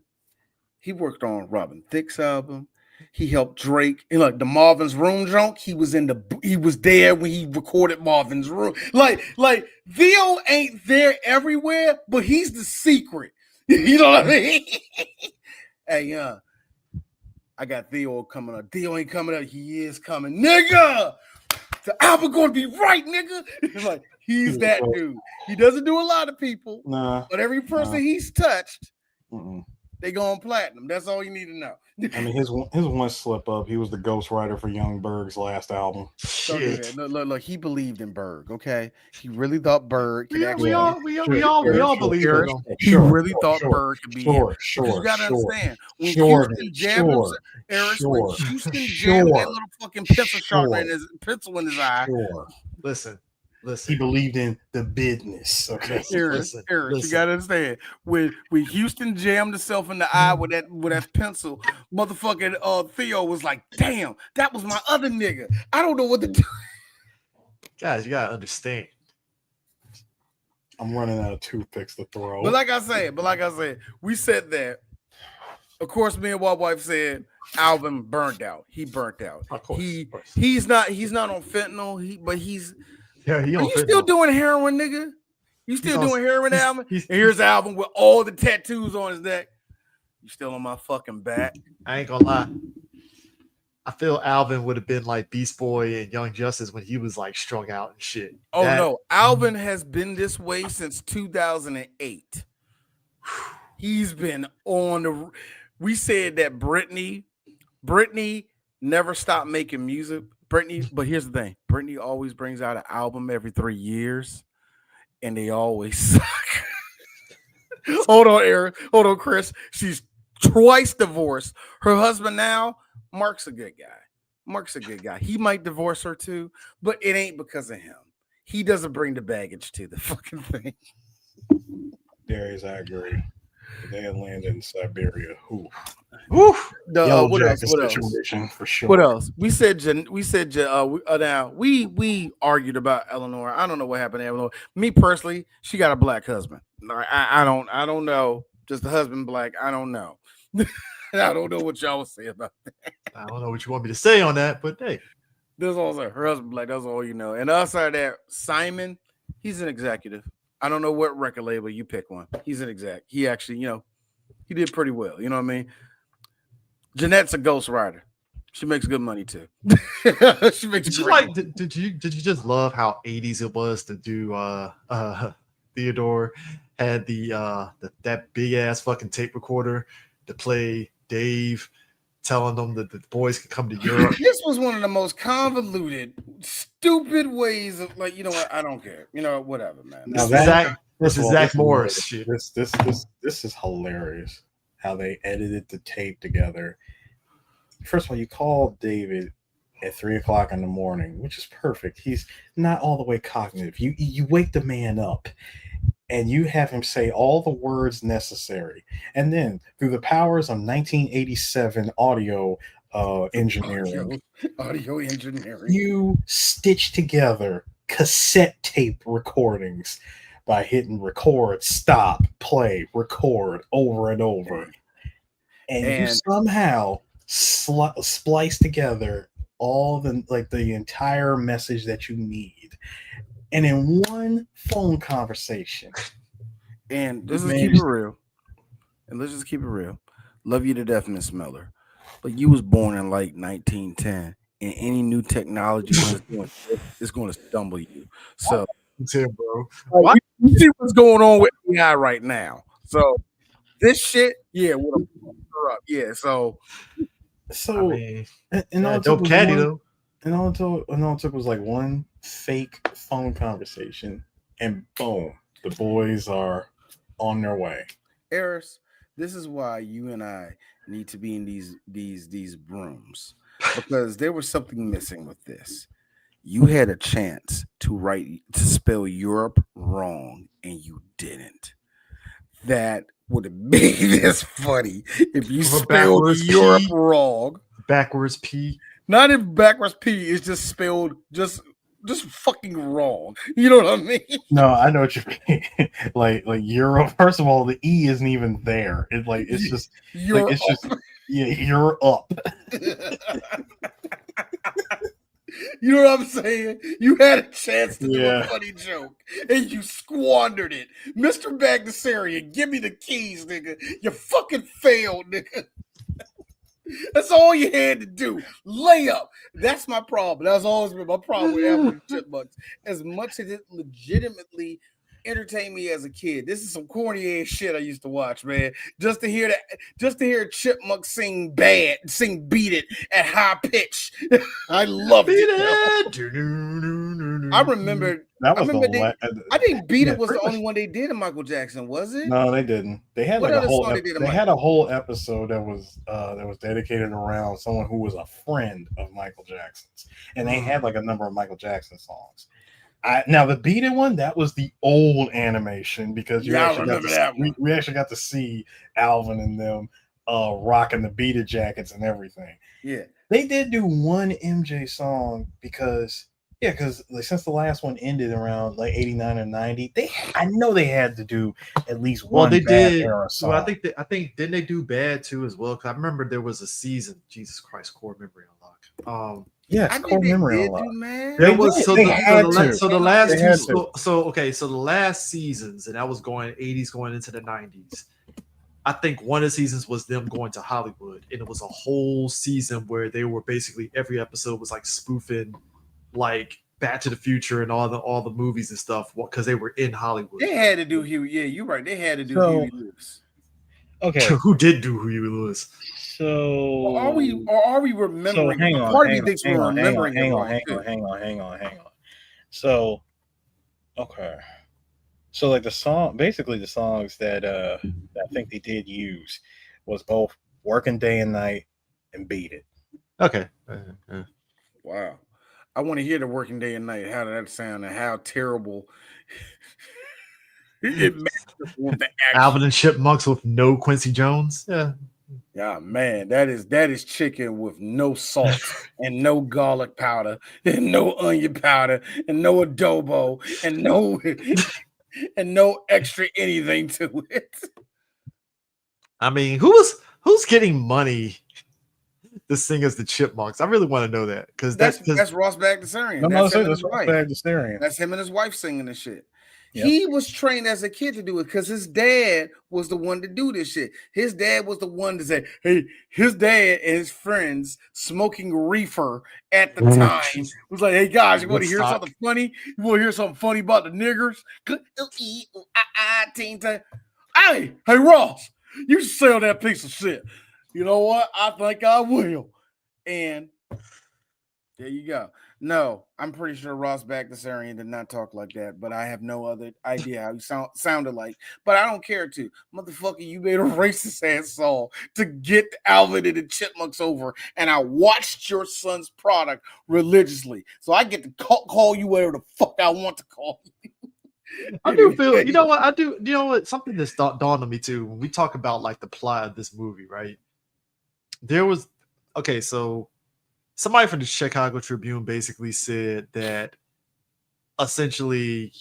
Robin Thicke's album. He helped Drake in like the Marvin's Room junk. He was there when he recorded Marvin's Room. Like Theo ain't there everywhere, but he's the secret. You know what I mean? Hey, I got Theo coming up. Theo ain't coming up. He is coming, nigga. The album gonna be right, nigga. Like he's that dude. He doesn't do a lot of people, but every person he's touched, they going platinum. That's all you need to know. I mean, his one slip up. He was the ghostwriter for Young Berg's last album. Shit. Look, he believed in Berg. Okay, he really thought Berg could actually. We all believe it. He really thought Berg could be him. You gotta understand when Houston jammed when Houston jammed that little fucking pencil sharpener in his eye. Listen. He believed in the business. Okay, Eris, you gotta understand when Houston jammed himself in the eye with that pencil, motherfucking Theo was like, "Damn, that was my other nigga. I don't know what to do." Guys, you gotta understand. I'm running out of toothpicks to throw. But like I said, we said that. Of course, me and my wife said Alvin burned out. He burnt out. Of course, he's not on fentanyl. But he's. Yeah, Are you still doing heroin, nigga? You still doing heroin, Alvin? And here's Alvin with all the tattoos on his neck. You still on my fucking back? I ain't gonna lie. I feel Alvin would have been like Beast Boy and Young Justice when he was like strung out and shit. No, Alvin has been this way since 2008. He's been on the. We said that Britney never stopped making music. But here's the thing: Britney always brings out an album every 3 years, and they always suck. Hold on, Aaron. Hold on, Chris. She's twice divorced. Her husband now, Mark's a good guy. He might divorce her too, but it ain't because of him. He doesn't bring the baggage to the fucking thing. Darius, I agree. They had landed in Siberia. What else? For sure. What else? We argued about Eleanor. I don't know what happened to Eleanor. Me personally, she got a black husband. I don't know. Just the husband black. I don't know. I don't know what y'all say about that. I don't know what you want me to say on that, but hey. That's all her husband black. That's all you know. And outside of that, Simon, he's an executive. I don't know what record label you pick one. He's an exec. He actually, he did pretty well. You know what I mean? Jeanette's a ghostwriter. She makes good money too. She makes. Did you just love how 80s it was to do? Theodore had that big ass fucking tape recorder to play Dave, telling them that the boys could come to Europe. This was one of the most convoluted, stupid ways of what? I don't care. Whatever, man. This is Zach Morris shit. This is hilarious how they edited the tape together. First of all, you call David at 3:00 in the morning, which is perfect. He's not all the way cognitive. You wake the man up and you have him say all the words necessary. And then through the powers of 1987 audio engineering, you stitch together cassette tape recordings by hitting record, stop, play, record over and over. And you somehow splice together all the entire message that you need. And in one phone conversation. And let's just keep it real. Love you to death, Miss Miller. But you was born in like 1910, and any new technology is going to stumble you. So, bro, you see what's going on with AI right now. So, this shit, would have fucked her up. Yeah, so I mean, dope caddy though. And all it took was like one fake phone conversation, and boom, the boys are on their way. Eris, this is why you and I need to be in these rooms, because there was something missing with this. You had a chance to spell Europe wrong, and you didn't. That would have made this funny if you Or spelled backwards Europe P. wrong. Backwards P. Not if backwards P is just spelled just fucking wrong. You know what I mean? No, I know what you mean. like Euro. First of all, the E isn't even there. It's just You're it's just yeah, you're up. You know what I'm saying? You had a chance to do a Yeah. funny joke and you squandered it. Mr. Bagdasarian, give me the keys, nigga. You fucking failed, nigga. That's all you had to do. Lay up. That's my problem. That's always been my problem with Alvin and the Chipmunks. As much as it legitimately entertained me as a kid, this is some corny ass shit I used to watch, man. Just to hear a chipmunk sing Beat It at high pitch. I loved Beat it. it. I remember. That was I think Beat yeah, It was the pretty only one they did in Michael Jackson, was it? No, they didn't. They had What like a other whole. song they did in They Michael? had a whole episode that was dedicated around someone who was a friend of Michael Jackson's, and they had like a number of Michael Jackson songs. Now the Beat It one, that was the old animation because Yeah, I remember that one. We actually got to see Alvin and them rocking the Beat It jackets and everything. Yeah. They did do one MJ song because like, since the last one ended around like 89 or 90, I know they had to do at least one They bad did. era song. Well, I think didn't they do Bad too as well? Because I remember there was a season. Jesus Christ, core memory unlock. Yes, I core think they memory did unlock. do, man. There was They had to. so the last They two had to. so the last seasons, and that was going 80s going into the 90s. I think one of the seasons was them going to Hollywood, and it was a whole season where they were basically every episode was like spoofing like Back to the Future and all the movies and stuff because they were in Hollywood. They had to do Huey. Yeah, you're right. They had to do So- Huey Lewis. Okay, Who did do Huey Lewis? so Or are we remembering? hang on, Part of hang me on, thinks hang we're on, remembering hang it on, wrong, hang too. on. So, okay. So like the songs that I think they did use was both Working Day and Night and Beat It. Okay. Wow. I want to hear the Working Day and Night. How did that sound and how terrible it matches with the action. Alvin and Chipmunks with no Quincy Jones. Yeah. Yeah, man, that is chicken with no salt and no garlic powder and no onion powder and no adobo and no extra anything to it. I mean, who's getting money to sing as the Chipmunks? I really want to know that because That's Ross Bagdasarian. That's him and his wife. That's him and his wife singing this shit. Yep. He was trained as a kid to do it because his dad was the one to do this shit. His dad was the one to say, hey, his dad and his friends smoking reefer at the time was like, hey, guys, you want to hear something funny? You want to hear something funny about the niggers? Hey, Ross, you sell that piece of shit. You know what? I think I will. And there you go. No, I'm pretty sure Ross Bagdasarian did not talk like that, but I have no other idea how he sounded like. But I don't care to. Motherfucker, you made a racist ass song to get Alvin and the Chipmunks over, and I watched your son's product religiously. So I get to call you whatever the fuck I want to call you. I do feel, you know what, something that's dawned on me too, when we talk about like the plot of this movie, right? So somebody from the Chicago Tribune basically said that essentially,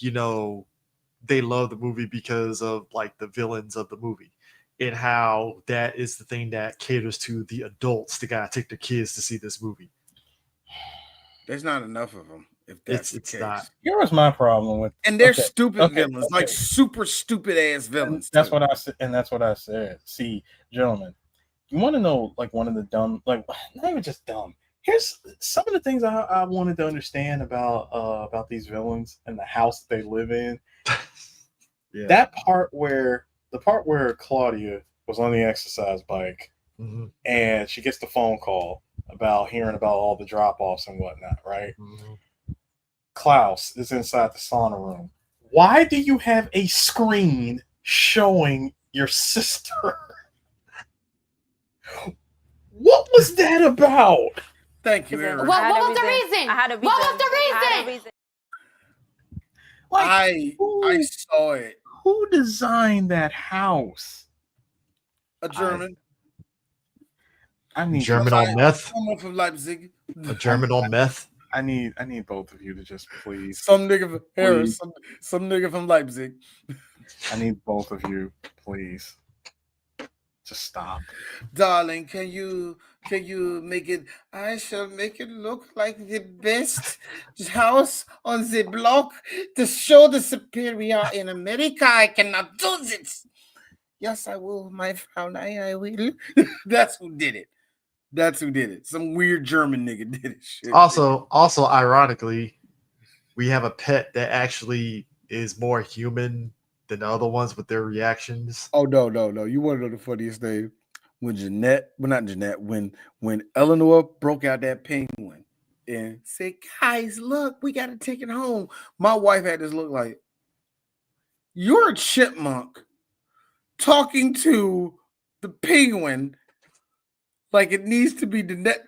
they love the movie because of like the villains of the movie and how that is the thing that caters to the adults that gotta take their kids to see this movie. There's not enough of them. If that's the case. Not. Here was my problem with, and they're stupid villains, like super stupid ass villains. That's what I said, and that's what I said. See, gentlemen, you want to know like one of the dumb, like not even just dumb. Here's some of the things I wanted to understand about these villains and the house that they live in. Yeah. The part where Claudia was on the exercise bike, and she gets the phone call about hearing about all the drop-offs and whatnot, right? Klaus is inside the sauna room. Why do you have a screen showing your sister? What was that about? Thank you, Eric. What was the reason? I had a reason. What was the reason? I saw it. Who designed that house? A German. I need German on meth. Someone from Leipzig. A German on meth. I need both of you to just please. Some nigga from Harris. Some nigga from Leipzig. I need both of you, please. Just stop. Darling, can you make it? I shall make it look like the best house on the block to show the superior in America. I cannot do this. Yes, I will, my Frau. I will. That's who did it. That's who did it. Some weird German nigga did it. Shit. Also, ironically, we have a pet that actually is more human than the other ones with their reactions. Oh no. You want to know the funniest thing? When when Eleanor broke out that penguin and said, guys, look, we gotta take it home. My wife had this look like, you're a chipmunk talking to the penguin like it needs to be the net.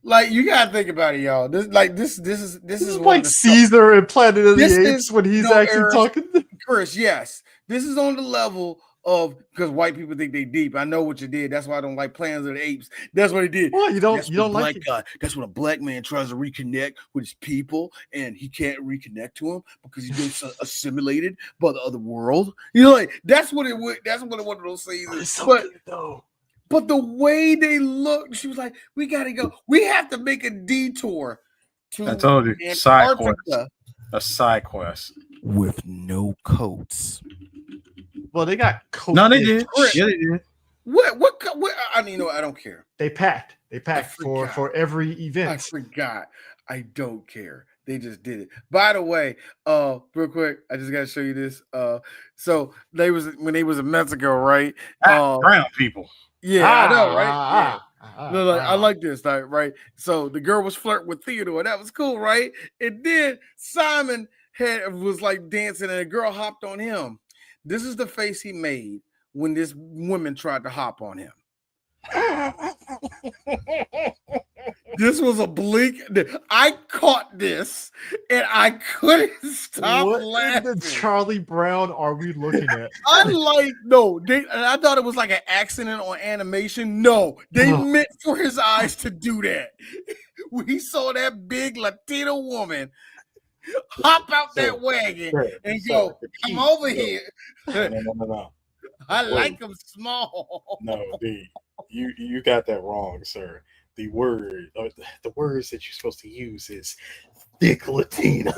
Like, you gotta think about it, y'all. This is like Caesar and Planet of the Apes when he's actually talking. Chris, yes, this is on the level of, because white people think they deep. I know what you did. That's why I don't like Planet of the Apes. That's what he did. Well, you don't like it. That's when a black man tries to reconnect with his people, and he can't reconnect to them because he's been assimilated by the other world. You know, like that's what it would. That's what one of those things is. But the way they look, she was like, we got to go. We have to make a detour to I told you, Antarctica. A side quest. With no coats. Well, they got coats. No, they did. Yeah, they did. What? I mean, I don't care. They packed for every event. I forgot. I don't care. They just did it. By the way, real quick, I just gotta show you this. So when they was in Mexico, right? Brown people. Yeah, I know, right? I like this, right? So the girl was flirting with Theodore. That was cool, right? And then Simon was like dancing, and a girl hopped on him. This is the face he made when this woman tried to hop on him. This was a bleak. I caught this, and I couldn't stop laughing. What Charlie Brown are we looking at? I thought it was like an accident on animation. No, they meant for his eyes to do that. We saw that big Latino woman hop out that wagon and go, come over here. No. I like them small. No, you got that wrong, sir. The words that you're supposed to use is thick Latina.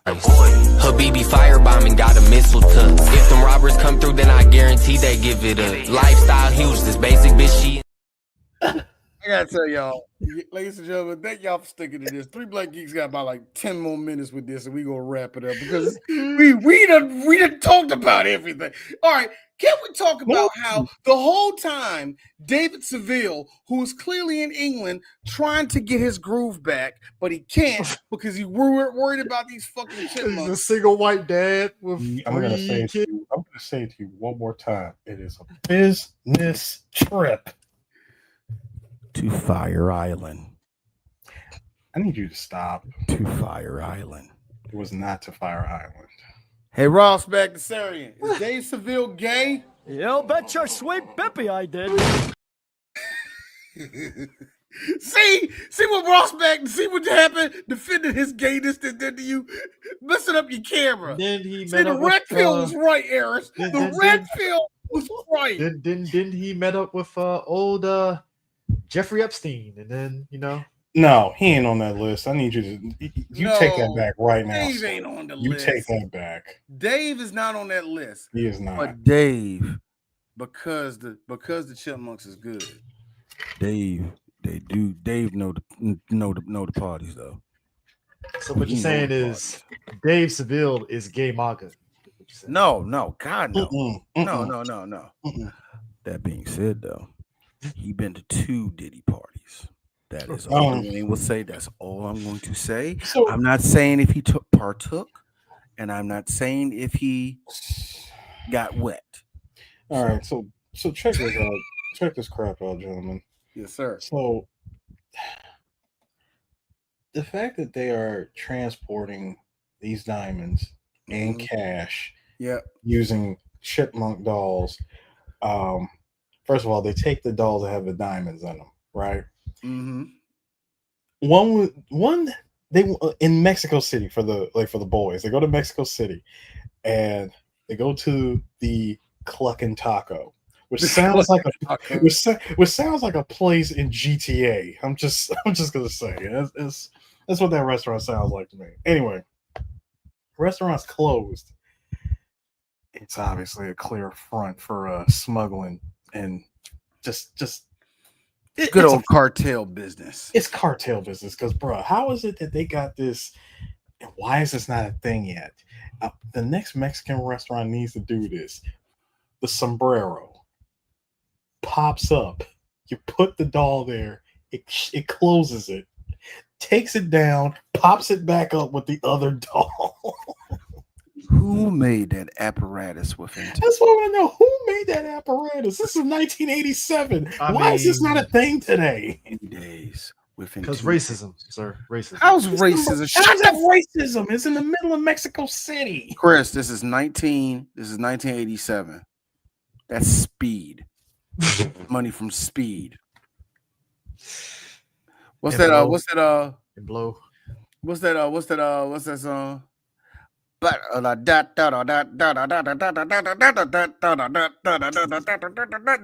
Habibi firebombing got a mistletoe. If them robbers come through, then I guarantee they give it a lifestyle huge. This basic bitch she. I gotta tell y'all, ladies and gentlemen, thank y'all for sticking to this. 3 Black Geeks got about like 10 more minutes with this, and we gonna wrap it up because we done talked about everything. All right, can we talk about how the whole time David Seville, who's clearly in England trying to get his groove back, but he can't because he's worried about these fucking chipmunks. He's a single white dad with I'm gonna say it to you one more time. It is a business trip to Fire Island. I need you to stop. To Fire Island. It was not to Fire Island. Hey, Ross Bagdasarian, is Dave Seville gay? You bet your sweet bippy I did. See what Ross see what happened? Defending his gayness that did to you, messing up your camera. Then he see, the red pill was right, Eris. The red pill was right. Didn't he met up with old Jeffrey Epstein, and then No, he ain't on that list. I need you to take that back right now. Dave ain't on the list. You take that back. Dave is not on that list. He is not. But Dave, because the Chipmunks is good. Dave know the parties though. So what you're saying is Dave Seville is gay MAGA. No, God no. Mm-mm. No. That being said though, he been to 2 Diddy parties. That is all Dwayne will say. That's all I'm going to say. I'm not saying if he partook, and I'm not saying if he got wet. All right, so check this out. Check this crap out, gentlemen. Yes, sir. So the fact that they are transporting these diamonds and cash, using chipmunk dolls. First of all, they take the dolls that have the diamonds in them, right? Mm-hmm. One they in Mexico City for the boys. They go to Mexico City, and they go to the Cluckin' Taco, which sounds like which sounds like a place in GTA. I'm just gonna say that's what that restaurant sounds like to me. Anyway, restaurant's closed. It's obviously a clear front for smuggling and just good old cartel business. It's cartel business because, bro, how is it that they got this? And why is this not a thing yet? The next Mexican restaurant needs to do this. The sombrero pops up. You put the doll there. It closes it, takes it down, pops it back up with the other doll. Who made that apparatus within? That's what I want to know. Who made that apparatus? This is 1987. Why is this not a thing today? Days because racism, sir. Racism. How's racism? How's that racism? It's in the middle of Mexico City. Chris, this is 1987. That's Speed. Money from Speed. What's that song?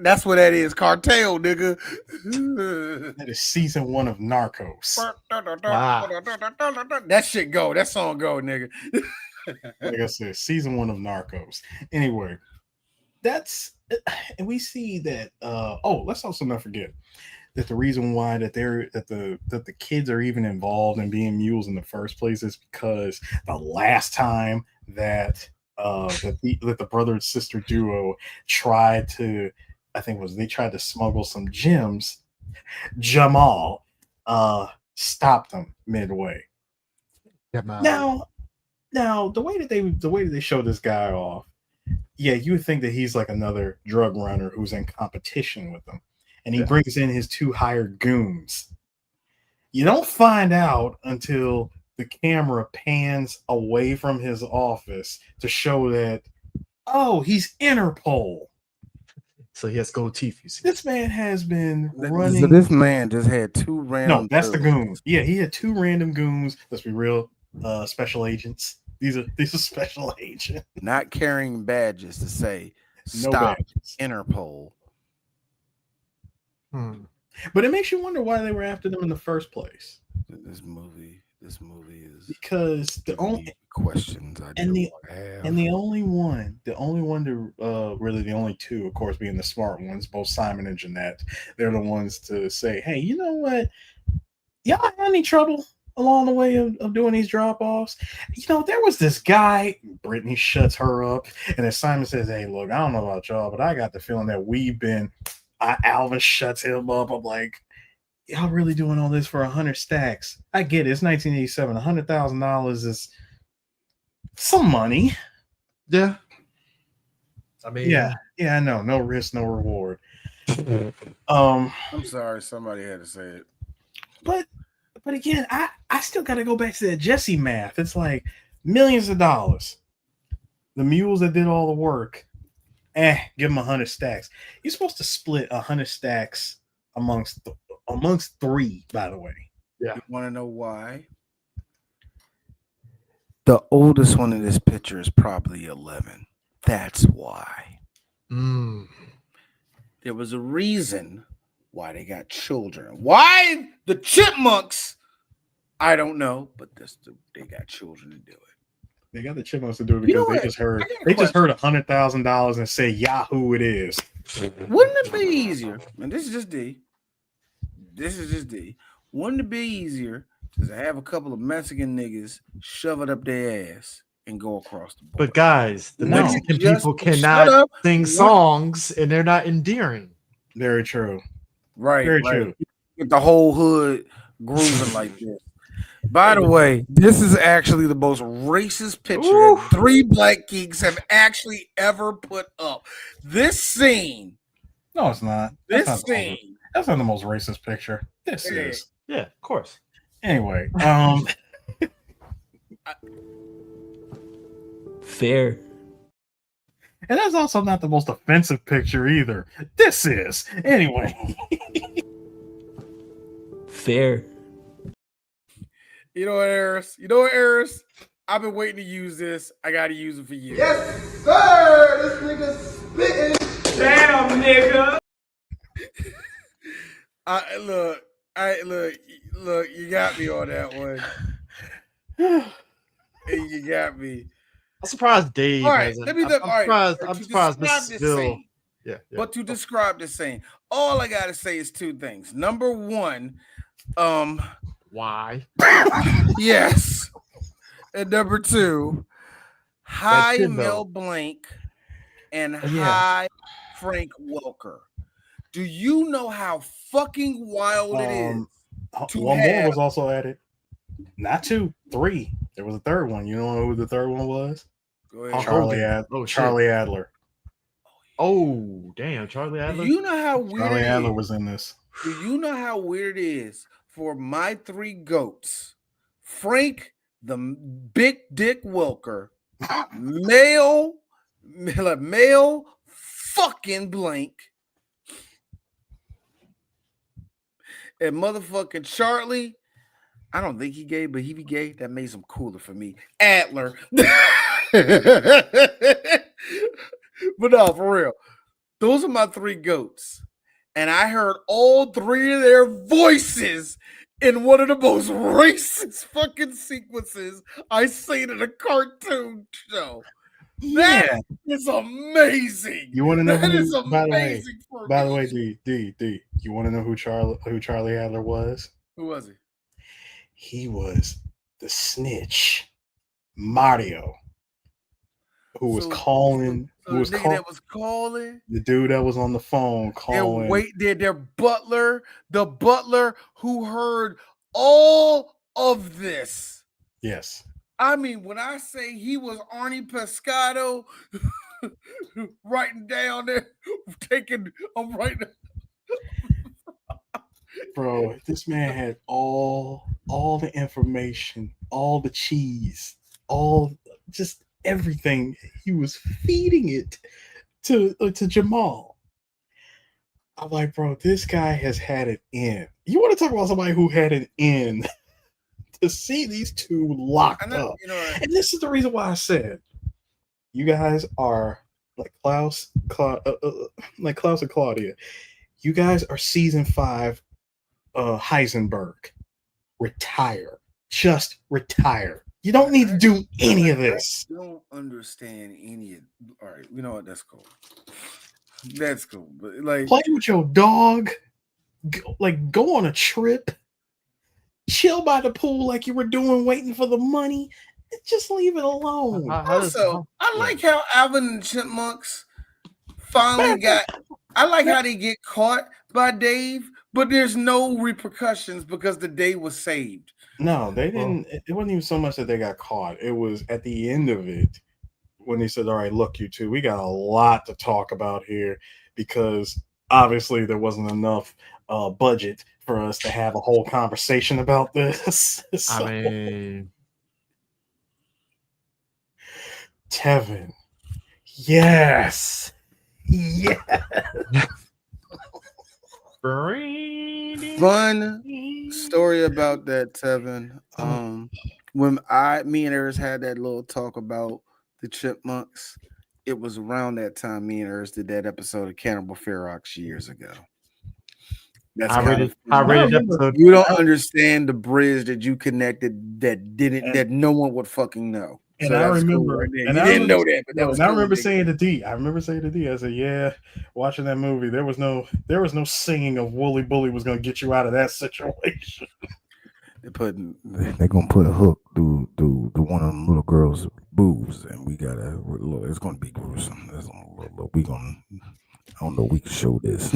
That's what that is. Cartel, nigga. That is season 1 of Narcos. Wow. That shit go. That song go, nigga. Like I said, season 1 of Narcos. Anyway, and we see that. Let's also not forget that the reason why that the kids are even involved in being mules in the first place is because the last time that the brother and sister duo tried to smuggle some gems, Jamal stopped them midway. Now the way that they show this guy off, you would think that he's like another drug runner who's in competition with them. And he brings in his 2 hired goons. You don't find out until the camera pans away from his office to show that, he's Interpol. So he has gold teeth. You see, this man has been running. So this man just had 2 random. No, that's the goons. Yeah, he had 2 random goons. Let's be real, special agents. These are special agents. Not carrying badges to say No stop badges. Interpol. But it makes you wonder why they were after them in the first place. This movie is because the only questions I and the have. And the only one to really the only 2, of course, being the smart ones, both Simon and Jeanette, they're the ones to say, hey, you know what? Y'all had any trouble along the way of doing these drop-offs? There was this guy. Brittany shuts her up, and then Simon says, hey, look, I don't know about y'all, but I got the feeling that we've been. Alvin shuts him up. I'm like, y'all really doing all this for 100 stacks? I get it. It's 1987. $100,000 is some money. Yeah. I mean, yeah, I know. No risk, no reward. I'm sorry, somebody had to say it. But again, I still got to go back to that Jesse math. It's like millions of dollars. The mules that did all the work. Give them 100 stacks. You're supposed to split 100 stacks amongst 3, by the way. Yeah. You want to know why? The oldest one in this picture is probably 11. That's why. There was a reason why they got children. Why the Chipmunks? I don't know, but they got children to do it. They got the Chipmunks to do it because they just heard $100,000 and say Yahoo it is. Wouldn't it be easier? And this is just D. Wouldn't it be easier to have a couple of Mexican niggas shove it up their ass and go across the board? But guys, the Mexican people cannot sing songs and they're not endearing. Very true. Right. True. get the whole hood grooving like this. By the way, this is actually the most racist picture that 3 Black Geeks have actually ever put up. This scene. No, it's not. That's not the most racist picture. This is. Yeah, of course. Anyway, Fair. and that's also not the most offensive picture either. This is. Anyway. Fair. You know what, Eris? I've been waiting to use this. I got to use it for you. Yes, sir! This nigga's spitting. Damn, nigga! Look, you got me on that one. You got me. I'm surprised Dave. All right, I'm surprised Mrs. Bill. Yeah. But to describe this scene, all I gotta say is two things. Number one, why? Yes. And number two, hi Mel Blanc and hi Frank Welker. Do you know how fucking wild it is? One more was also added. Not 2, 3. There was a third one. You know who the third one was? Go ahead. Charlie Adler. Oh, damn. Charlie Adler? Do you know how weird Charlie Adler was in this. Do you know how weird it is for my 3 goats, Frank, the big dick Welker, male fucking Blank, and motherfucking Charlie? I don't think he gay, but he be gay. That made him cooler for me. Adler. But no, for real. Those are my 3 goats. And I heard all 3 of their voices in one of the most racist fucking sequences I've seen in a cartoon show. That is amazing. You want to know that who? Is amazing. By the way, D. You want to know who Charlie Adler was? Who was he? He was the snitch, Mario, who was calling. Who was calling? The dude that was on the phone calling. Their butler, the butler who heard all of this. Yes. I mean, when I say he was Arnie Pescado, writing down there, I'm writing. Bro, this man had all the information, all the cheese, just everything. He was feeding it to Jamal. I'm like, bro, this guy has had it in. You want to talk about somebody who had it in to see these 2 locked up. And this is the reason why I said you guys are like Klaus and Claudia. You guys are season 5 Heisenberg. Retire. Just retire. You don't need to do any of this. I don't understand any of. All right, you know what? That's cool. That's cool. But like, play with your dog. Go on a trip. Chill by the pool like you were doing, waiting for the money. Just leave it alone. Also, I like how Alvin and Chipmunks finally got. I like how they get caught by Dave, but there's no repercussions because the day was saved. No, they didn't. It wasn't even so much that they got caught. It was at the end of it when they said, all right, look, you two, we got a lot to talk about here because obviously there wasn't enough budget for us to have a whole conversation about this. So, I mean, Tevin. Yes. Fun story about that, Tevin. When me and Eris had that little talk about the Chipmunks, it was around that time me and Eris did that episode of Cannibal Ferox years ago. That's I rated episode. You don't understand the bridge that you connected that no one would fucking know. And I remember, cool right you didn't know that, but that was. I remember saying to D. I said, "Yeah, watching that movie, there was no singing of Wooly Bully was going to get you out of that situation." They're gonna put a hook through one of them little girls' boobs, and it's gonna be gruesome. I don't know. We can show this.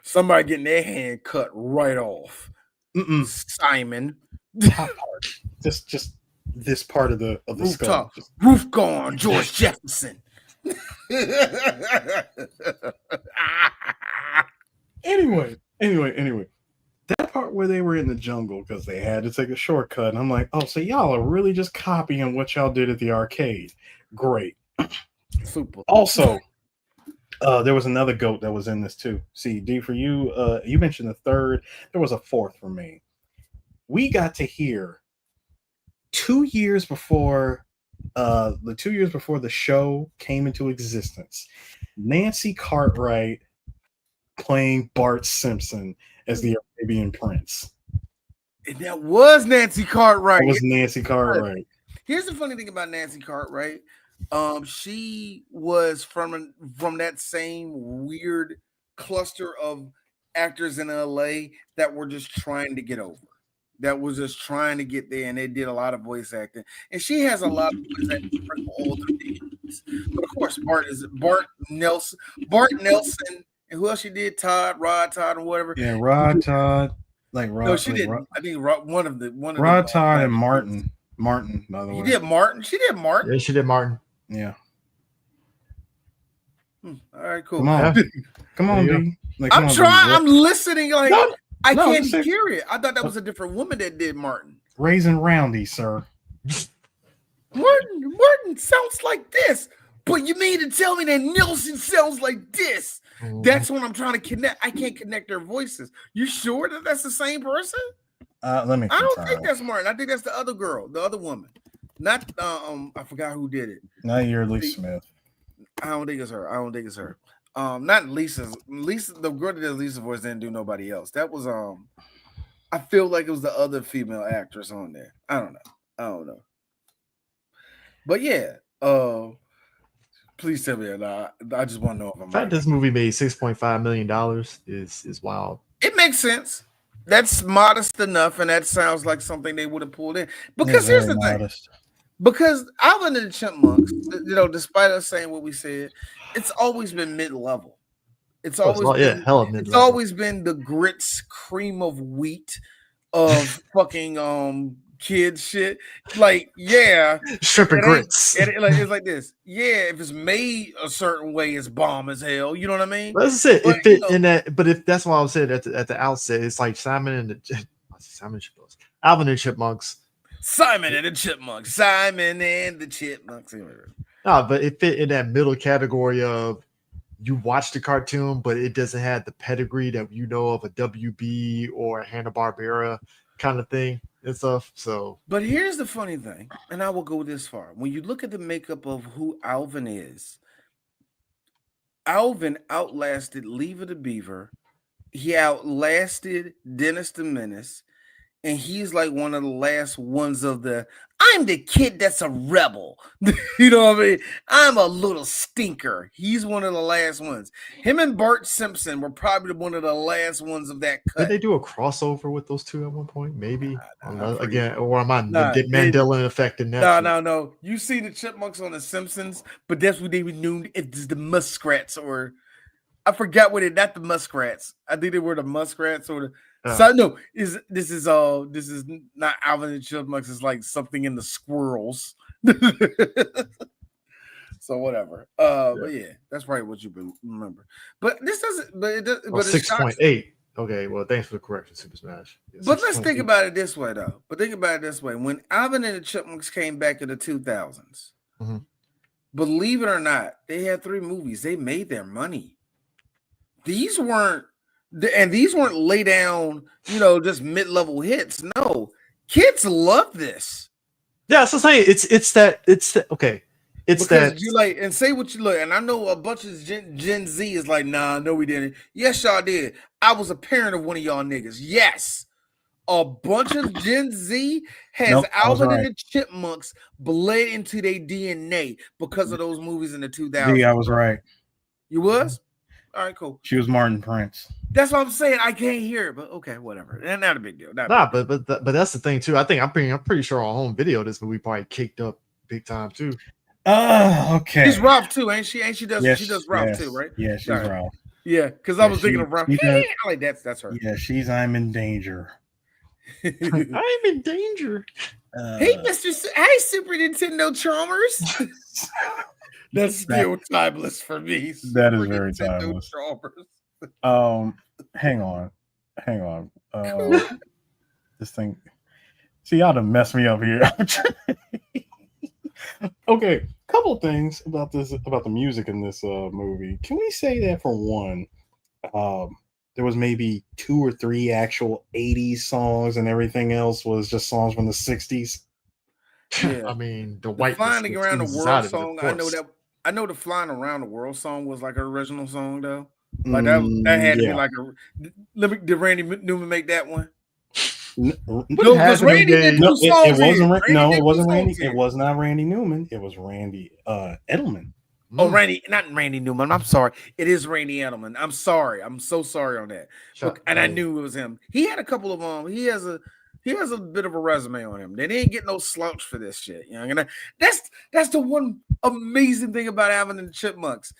Somebody getting their hand cut right off. Simon. Just this part of the skull. Roof gone, George Jefferson. Anyway. That part where they were in the jungle because they had to take a shortcut. And I'm like, oh, so y'all are really just copying what y'all did at the arcade. Great. Super. Also, there was another goat that was in this too. See, D, for you, you mentioned the third. There was a fourth for me. We got to hear 2 years before the show came into existence, Nancy Cartwright playing Bart Simpson as the Arabian Prince. And that was Nancy Cartwright. That was Nancy Cartwright. Here's the funny thing about Nancy Cartwright. She was from that same weird cluster of actors in LA that were just trying to get over. That was just trying to get there, and they did a lot of voice acting. And she has a lot of voice acting for older days. But of course, Bart Nelson, and who else she did? Rod Todd, and whatever. Yeah, Rod Todd. Like Rod. No, she didn't. I think one of Rod Todd and Martin. Martin, by the way. You did Martin. She did Martin. Yeah, she did Martin. Yeah. All right, cool. Come on, D. Like, I'm trying. I'm listening. Like I can't listen. hear it. I thought that was a different woman that did Martin. Raising Roundy, sir. Martin sounds like this, but you mean to tell me that Nelson sounds like this? That's what I'm trying to connect. I can't connect their voices. You sure that that's the same person? Let me. I don't think that's Martin. I think that's the other girl, the other woman. Not I forgot who did it. Not your Lisa Smith. I don't think it's her. Not Lisa's. Lisa, the girl that did Lisa's voice didn't do nobody else. That was I feel like it was the other female actress on there. I don't know. But yeah, please tell me that. I just want to know if I'm right. This movie made $6.5 million is wild. It makes sense. That's modest enough, and that sounds like something they would have pulled in. Because here's the thing. Because Alvin and the Chipmunks, despite us saying what we said, it's always been mid-level. It's always been the grits, cream of wheat of fucking kid shit. Like, yeah, shrimp and grits. It's like this. Yeah, if it's made a certain way, it's bomb as hell. You know what I mean? That's it. But, it fit in that. But if that's what I was saying at the outset, it's like Alvin and the Chipmunks. Simon and the Chipmunks. No, but it fit in that middle category of you watch the cartoon, but it doesn't have the pedigree that you know of a WB or a Hanna-Barbera kind of thing and stuff. So, but here's the funny thing, and I will go this far. When you look at the makeup of who Alvin is, Alvin outlasted Lever the Beaver. He outlasted Dennis the Menace. And he's like one of the last ones of I'm the kid that's a rebel. You know what I mean? I'm a little stinker. He's one of the last ones. Him and Bart Simpson were probably one of the last ones of that cut. Did they do a crossover with those two at one point? Maybe. Again, or am I the Mandela effect in that? No. You see the Chipmunks on the Simpsons, but that's what they were known. It's the Muskrats, or I forgot what not the Muskrats. I think they were the Muskrats or the. So no, this is not Alvin and Chipmunks. It's like something in the squirrels. So whatever. But yeah, that's probably what you remember. But this doesn't. But it does. But 6.8. Okay. Well, thanks for the correction, Super Smash. Yeah, but let's think about it this way, though. When Alvin and the Chipmunks came back in the 2000s, believe it or not, they had 3 movies. They made their money. These weren't lay down, just mid-level hits. No, kids love this. Yeah, so saying it's okay. It's because that you like and say what you look. And I know a bunch of Gen Z is like, nah, no, we didn't. Yes, y'all did. I was a parent of one of y'all niggas. Yes, a bunch of Gen Z has Alvin and the Chipmunks bled into their DNA because of those movies in the 2000s. Yeah, I was right. You was. All right, cool. She was Martin Prince. That's what I'm saying. I can't hear it, but okay, whatever. Not a big deal. But that's the thing too. I'm pretty sure on home video this movie probably kicked up big time too. Okay. She's Ralph too, ain't she? She does Ralph too, right? Yeah, she's Ralph. Yeah, because I was thinking of she does- like that's her. Yeah, she's I'm in danger. I'm in danger. Hey, hey, Super Nintendo Charmers. That's still timeless for me. That is very timeless. Charmers. Hang on. This thing. See, y'all done messed me up here. Okay, couple things about the music in this movie. Can we say that for one, there was maybe 2 or 3 actual 80s songs, and everything else was just songs from the 60s? Yeah. I mean, the white Flying Around the World song. It, I know the Flying Around the World song was like her original song though. Like that had to be like a. Did Randy Newman make that one? No, because Randy did two songs. It wasn't Randy. It was not Randy Newman. It was Randy Edelman. Oh, not Randy Newman. I'm sorry. It is Randy Edelman. I'm sorry. I'm so sorry on that. I knew it was him. He had a couple of He has a bit of a resume on him. They didn't get no slouch for this shit. You know, and that's the one amazing thing about having the Chipmunks.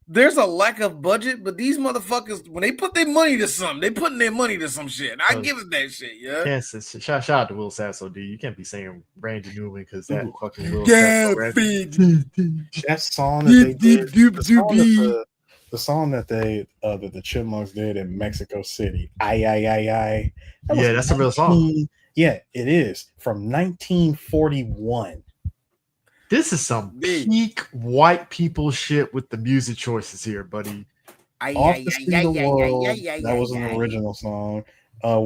There's a lack of budget, but these motherfuckers, when they put their money to something, they putting their money to some shit. And I give it that shit, yeah. Yes, shout out to Will Sasso, dude. You can't be saying Randy Newman because that fucking Will Sasso. That song that they did, the song that the Chipmunks did in Mexico City. Ay. That's a real song. Yeah, it is from 1941. This is some peak white people shit with the music choices here, buddy. Off the Speed of the World. That was an original song.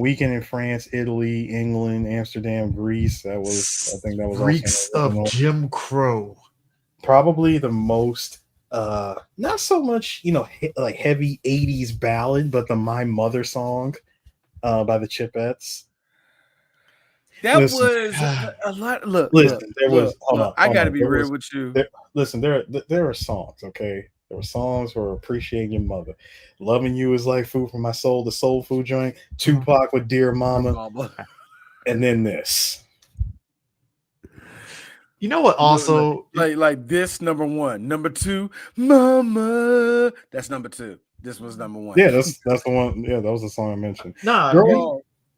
Weekend in France, Italy, England, Amsterdam, Greece. I think that was Freaks of Jim Crow. Probably the most not so much, like heavy 80s ballad, but the My Mother song by the Chipettes. That was a lot. Look, I got to be real with you. There are songs, okay? There were songs for Appreciating Your Mother. Loving You Is Like Food for My Soul, the Soul Food joint. Tupac with Dear Mama. And then this. You know what also? Like this, number 1. Number 2, Mama. That's number 2. This was number 1. Yeah, that's the one. Yeah, that was the song I mentioned.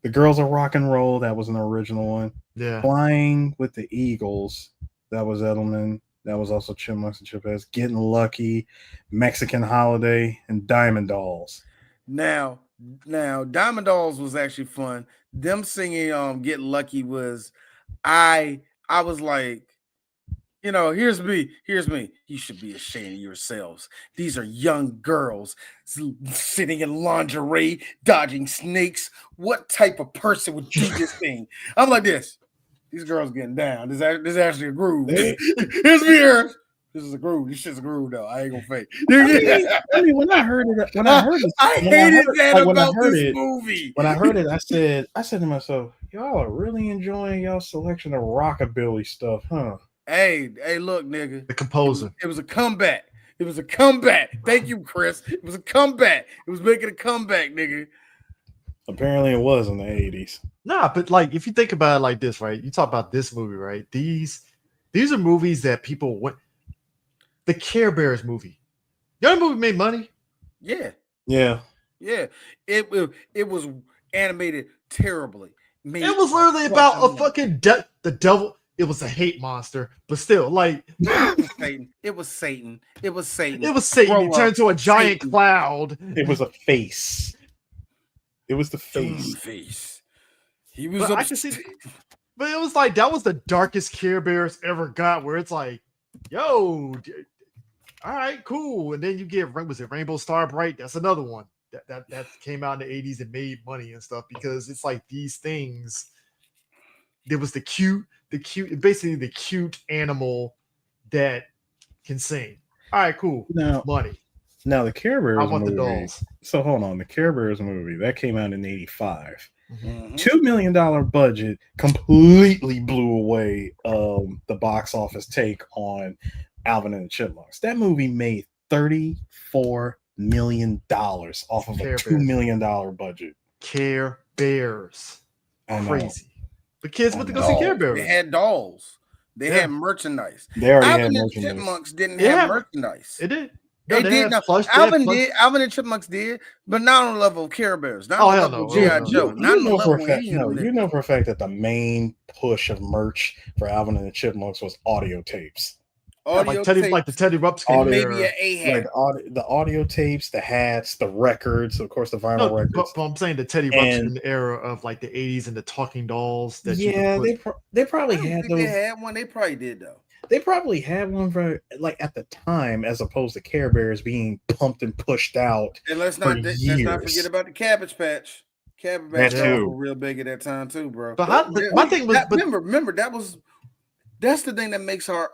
The Girls Are Rock and Roll, that was an original one. Yeah. Flying with the Eagles, that was Edelman. That was also Chipmunks and Chipettes. Getting Lucky, Mexican Holiday, and Diamond Dolls. Now, Diamond Dolls was actually fun. Them singing Get Lucky was, I was like, here's me. You should be ashamed of yourselves. These are young girls sitting in lingerie, dodging snakes. What type of person would do this thing? I'm like this. These girls getting down. This is actually a groove. Here's me here. This is a groove. This shit's a groove, though. I ain't gonna fake. I mean, when I heard it, I hated that about this movie. When I heard it, I said to myself, y'all are really enjoying y'all selection of rockabilly stuff, huh? Hey, look, nigga. The composer. It was a comeback. Thank you, Chris. It was a comeback. It was making a comeback, nigga. Apparently it was in the 80s. Nah, but like if you think about it like this, right? You talk about this movie, right? These are movies that people went. The Care Bears movie. You know that movie made money? Yeah. It was animated terribly. It was literally about a fucking the devil. It was a hate monster, but still, like it was Satan. It was Satan. He turned into a giant cloud. It was a face. It was the face. He was. I can see, but it was like that was the darkest Care Bears ever got. Where it's like, yo, all right, cool, and then you get Rainbow Star Bright? That's another one that came out in the 80s and made money and stuff because it's like these things. There was the cute, basically the cute animal that can sing. All right, cool. Now, money. Now the Care Bears movie. The dolls. So hold on, the Care Bears movie that came out in '85. Mm-hmm. $2 million budget completely blew away the box office take on Alvin and the Chipmunks. That movie made $34 million off of a $2 million budget. Care Bears, crazy. The kids went to go see Care Bears. They had dolls. They had merchandise. They already had Alvin and merchandise. Chipmunks didn't have merchandise. It did. They did. No, Alvin and Chipmunks did, but not on the level of Care Bears. Not on the level of G.I. Joe. Not on the level of any of them. You know for a fact that the main push of merch for Alvin and the Chipmunks was audio tapes. Like the Teddy Ruxpin, maybe an A-hat. Like the audio tapes, the hats, the records, of course, the vinyl records. But I'm saying the Teddy Ruxpin era of like the 80s and the talking dolls. That they probably had those. They had one. They probably did though. They probably had one for like at the time, as opposed to Care Bears being pumped and pushed out. And let's not forget about the Cabbage Patch. Cabbage Patch were real big at that time too, bro. But my thing was, remember that's the thing that makes our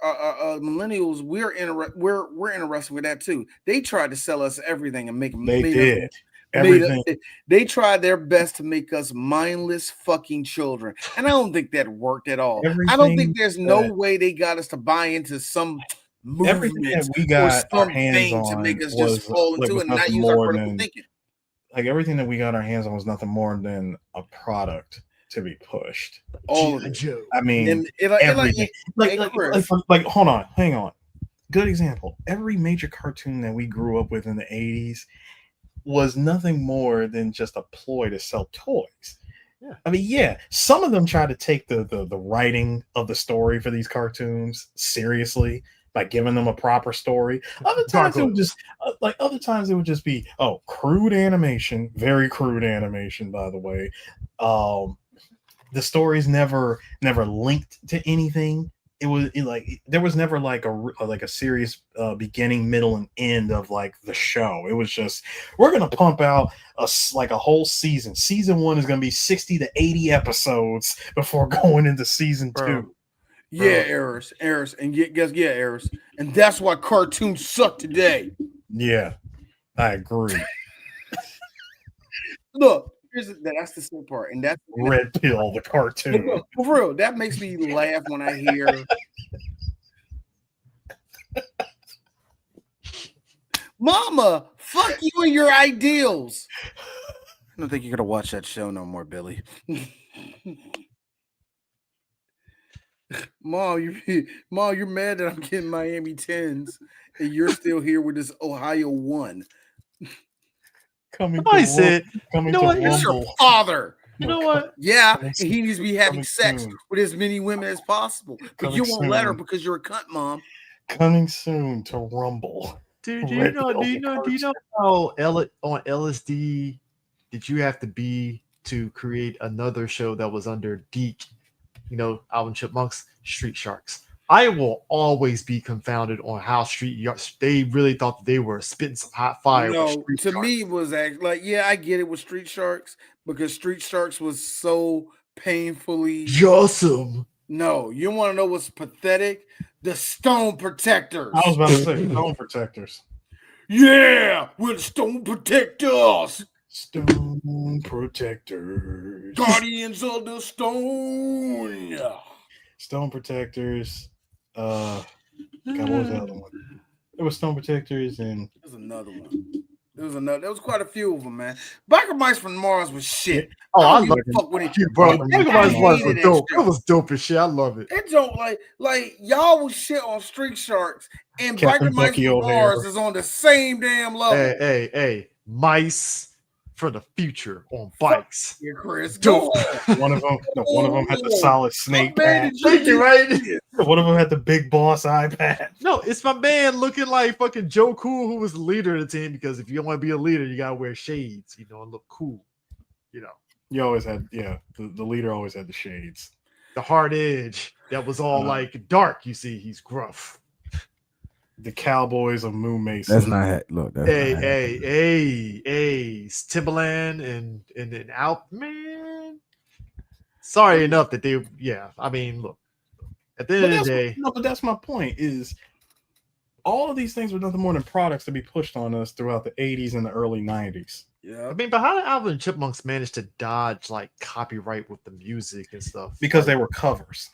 millennials. We're interested with that too. They tried to sell us everything and make them. They did. Everything. They tried their best to make us mindless fucking children, and I don't think that worked at all. I don't think there's no way they got us to buy into some movement that we got our hands on to make us just fall into it and not use our critical thinking. Like everything that we got our hands on was nothing more than a product to be pushed. All of it. I mean, everything. Like, hold on, hang on. Good example. Every major cartoon that we grew up with in the 80s was nothing more than just a ploy to sell toys. Yeah. I mean, some of them try to take the writing of the story for these cartoons seriously by giving them a proper story. Other times it would just be crude animation, very crude animation, by the way. The stories never linked to anything. There was never like a serious beginning, middle, and end of like the show. It was just, we're gonna pump out a whole season. Season 1 is gonna be 60 to 80 episodes before going into season 2. Yeah, errors, and errors, and that's why cartoons suck today. Yeah, I agree. Look. That's the simple part, and that's Red Pill, the cartoon. For real, that makes me laugh when I hear. Mama, fuck you and your ideals. I don't think you're gonna watch that show no more, Billy. Mom, you're mad that I'm getting Miami 10s, and you're still here with this Ohio 1. It's your father. You know what? Yeah, and he needs to be having sex with as many women as possible. But you won't let her because you're a cunt, Mom. Coming soon to Rumble. Dude, do you know how on LSD did you have to be to create another show that was under Deke? Alvin Chipmunks, Street Sharks. I will always be confounded on how they really thought that they were spitting some hot fire. To me, it was actually I get it with Street Sharks because Street Sharks was so painfully awesome. No, you want to know what's pathetic? The Stone Protectors. I was about to say Stone Protectors. Yeah, we're the Stone Protectors. Stone Protectors. Guardians of the Stone. Stone Protectors. God, what was the other one? There was Stone Protectors and there's another one. There was quite a few of them, man. Biker Mice from Mars was shit. I love fuck with it, bro. Biker Mice was dope. It was dope as shit. I love it. It don't like y'all was shit on Street Sharks, and Biker Mice from Mars is on the same damn level. Hey, mice for the future on bikes. Yeah, Chris. Dope. One of them had the solid snake patch. Thank you, right? One of them had the big boss eye patch. No, it's my man looking like fucking Joe Cool, who was the leader of the team. Because if you want to be a leader, you gotta wear shades, and look cool. You always had, the leader always had the shades. The hard edge that was all like dark. You see, he's gruff. The Cowboys of Moon Mason. That's not look. That's Hey, Timberland and out, man. Sorry enough that they, I mean, look. At the end of the day, but that's my point. Is all of these things were nothing more than products to be pushed on us throughout the 80s and the early 90s. Yeah, I mean, but how did Alvin and Chipmunks manage to dodge like copyright with the music and stuff? Because they were covers.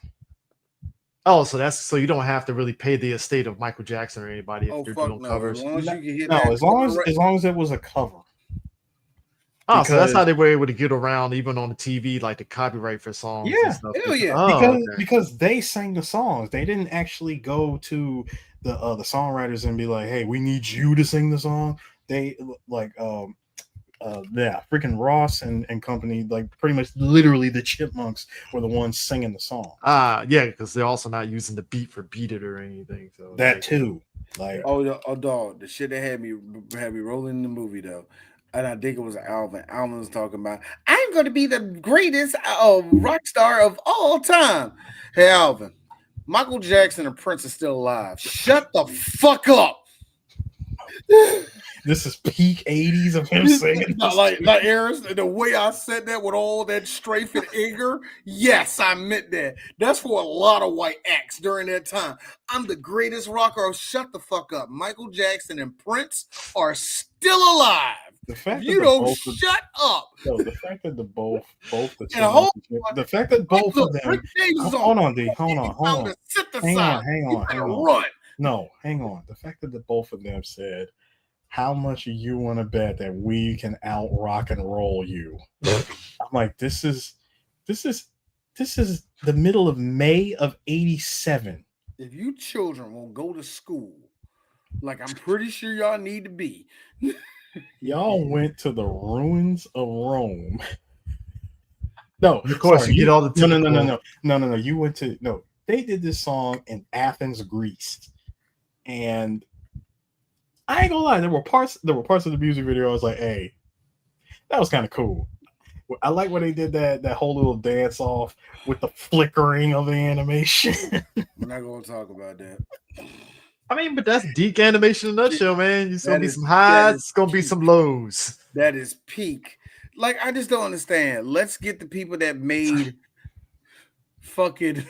Oh, so you don't have to really pay the estate of Michael Jackson or anybody if they're doing covers. As long as you can hit as long as it was a cover. Oh, so that's how they were able to get around even on the TV, like the copyright for songs. Yeah, and stuff. hell yeah. Because they sang the songs. They didn't actually go to the songwriters and be like, hey, we need you to sing the song. They like freaking Ross and company, like pretty much literally the Chipmunks were the ones singing the song. Yeah, because they're also not using the beat for Beat It or anything. So that too. Like dog, the shit that had me rolling in the movie though. And I think it was Alvin. Alvin was talking about, I'm going to be the greatest rock star of all time. Hey, Alvin, Michael Jackson and Prince are still alive. Shut the fuck up. This is peak 80s of him saying like Aaron, the way I said that with all that strafe and anger, yes, I meant that. That's for a lot of white acts during that time. I'm the greatest rocker. Shut the fuck up. Michael Jackson and Prince are still alive. The fact you don't shut up. No, the fact that the fact that both of them. Hold on, D. Hold on. Hang on. Run. No, hang on. The fact that the both of them said, how much you want to bet that we can out rock and roll you? I'm like, this is the middle of May of 87. If you children won't go to school, like I'm pretty sure y'all need to be, y'all went to the ruins of Rome. No, of course you get all the no. You went to They did this song in Athens, Greece, and I ain't gonna lie. There were parts of the music video I was like, hey, that was kind of cool. I like when they did that whole little dance off with the flickering of the animation. We're not gonna talk about that. I mean, but that's deep animation in a nutshell, man. It's gonna be some highs, it's gonna be some lows. That is peak. Like, I just don't understand. Let's get the people that made fucking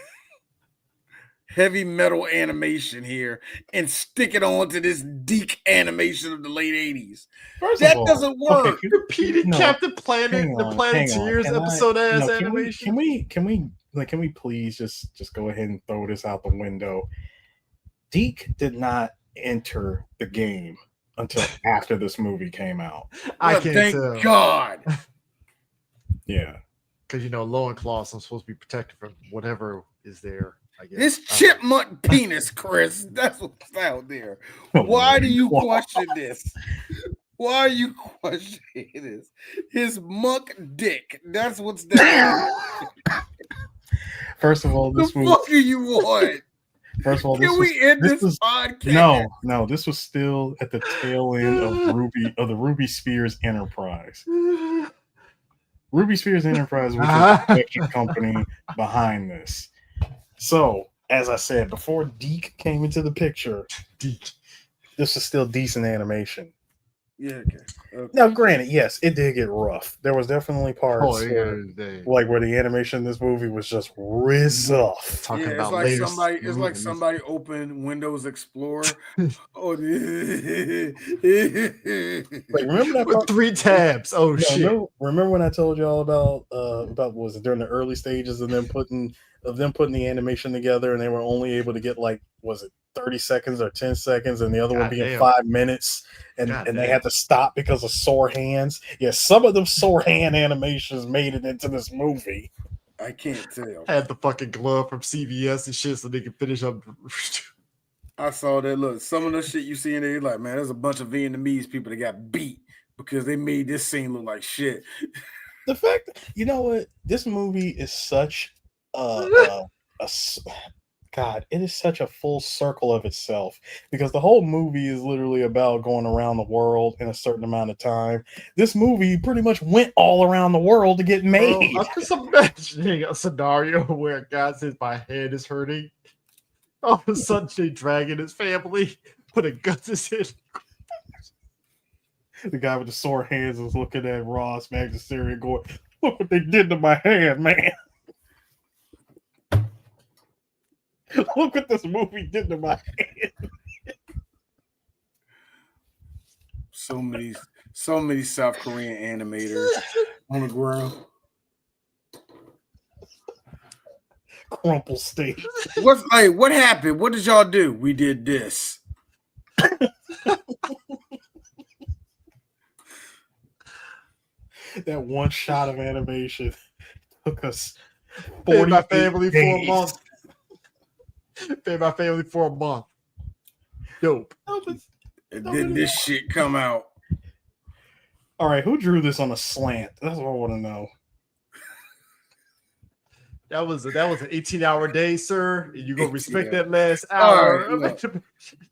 heavy metal animation here and stick it on to this deek animation of the late 80s. That doesn't work. Okay, repeated Captain Planet, the Planeteers episode animation. Can we please just go ahead and throw this out the window? Deke did not enter the game until after this movie came out. I can't thank tell. God. Yeah. Because Loincloths, I'm supposed to be protected from whatever is there. I guess. This chipmunk penis, Chris. That's what's out there. Why do you question this? Why are you questioning this? His muck dick. That's what's there. First of all, this the fuck do you want? First of all, can we end this podcast? No. This was still at the tail end of the Ruby Spears Enterprise. Ruby Spears Enterprise was the production company behind this. So, as I said, before Deke came into the picture, this is still decent animation. Yeah, okay. Now, granted, yes, it did get rough. There was definitely parts where the animation in this movie was just rough. Talking about it's like somebody opened Windows Explorer. Remember that with 3 tabs? Oh shit! Remember when I told y'all about was it during the early stages of them putting the animation together, and they were only able to get 30 seconds or 10 seconds, and the other one being 5 minutes, and they had to stop because of sore hands. Yeah, some of them sore hand animations made it into this movie. I can't tell. Had the fucking glove from CVS and shit so they could finish up. I saw that. Look, some of the shit you see in there, like, man, there's a bunch of Vietnamese people that got beat because they made this scene look like shit. The fact, this movie is such God, it is such a full circle of itself, because the whole movie is literally about going around the world in a certain amount of time. This movie pretty much went all around the world to get made. I'm just imagining a scenario where a guy says, my head is hurting. All of a sudden, they dragging his family, putting guns in his head. The guy with the sore hands is looking at Ross Magna going, look what they did to my hand, man. Look what this movie did to my hand. So many South Korean animators on the ground. Crumple state. What happened? What did y'all do? We did this. That one shot of animation took us 40 my family days. For a month. Pay my family for a month. dope. And then this shit come out. All right, who drew this on a slant? That's what I want to know. That was an 18-hour day, sir. And you're gonna respect that last hour.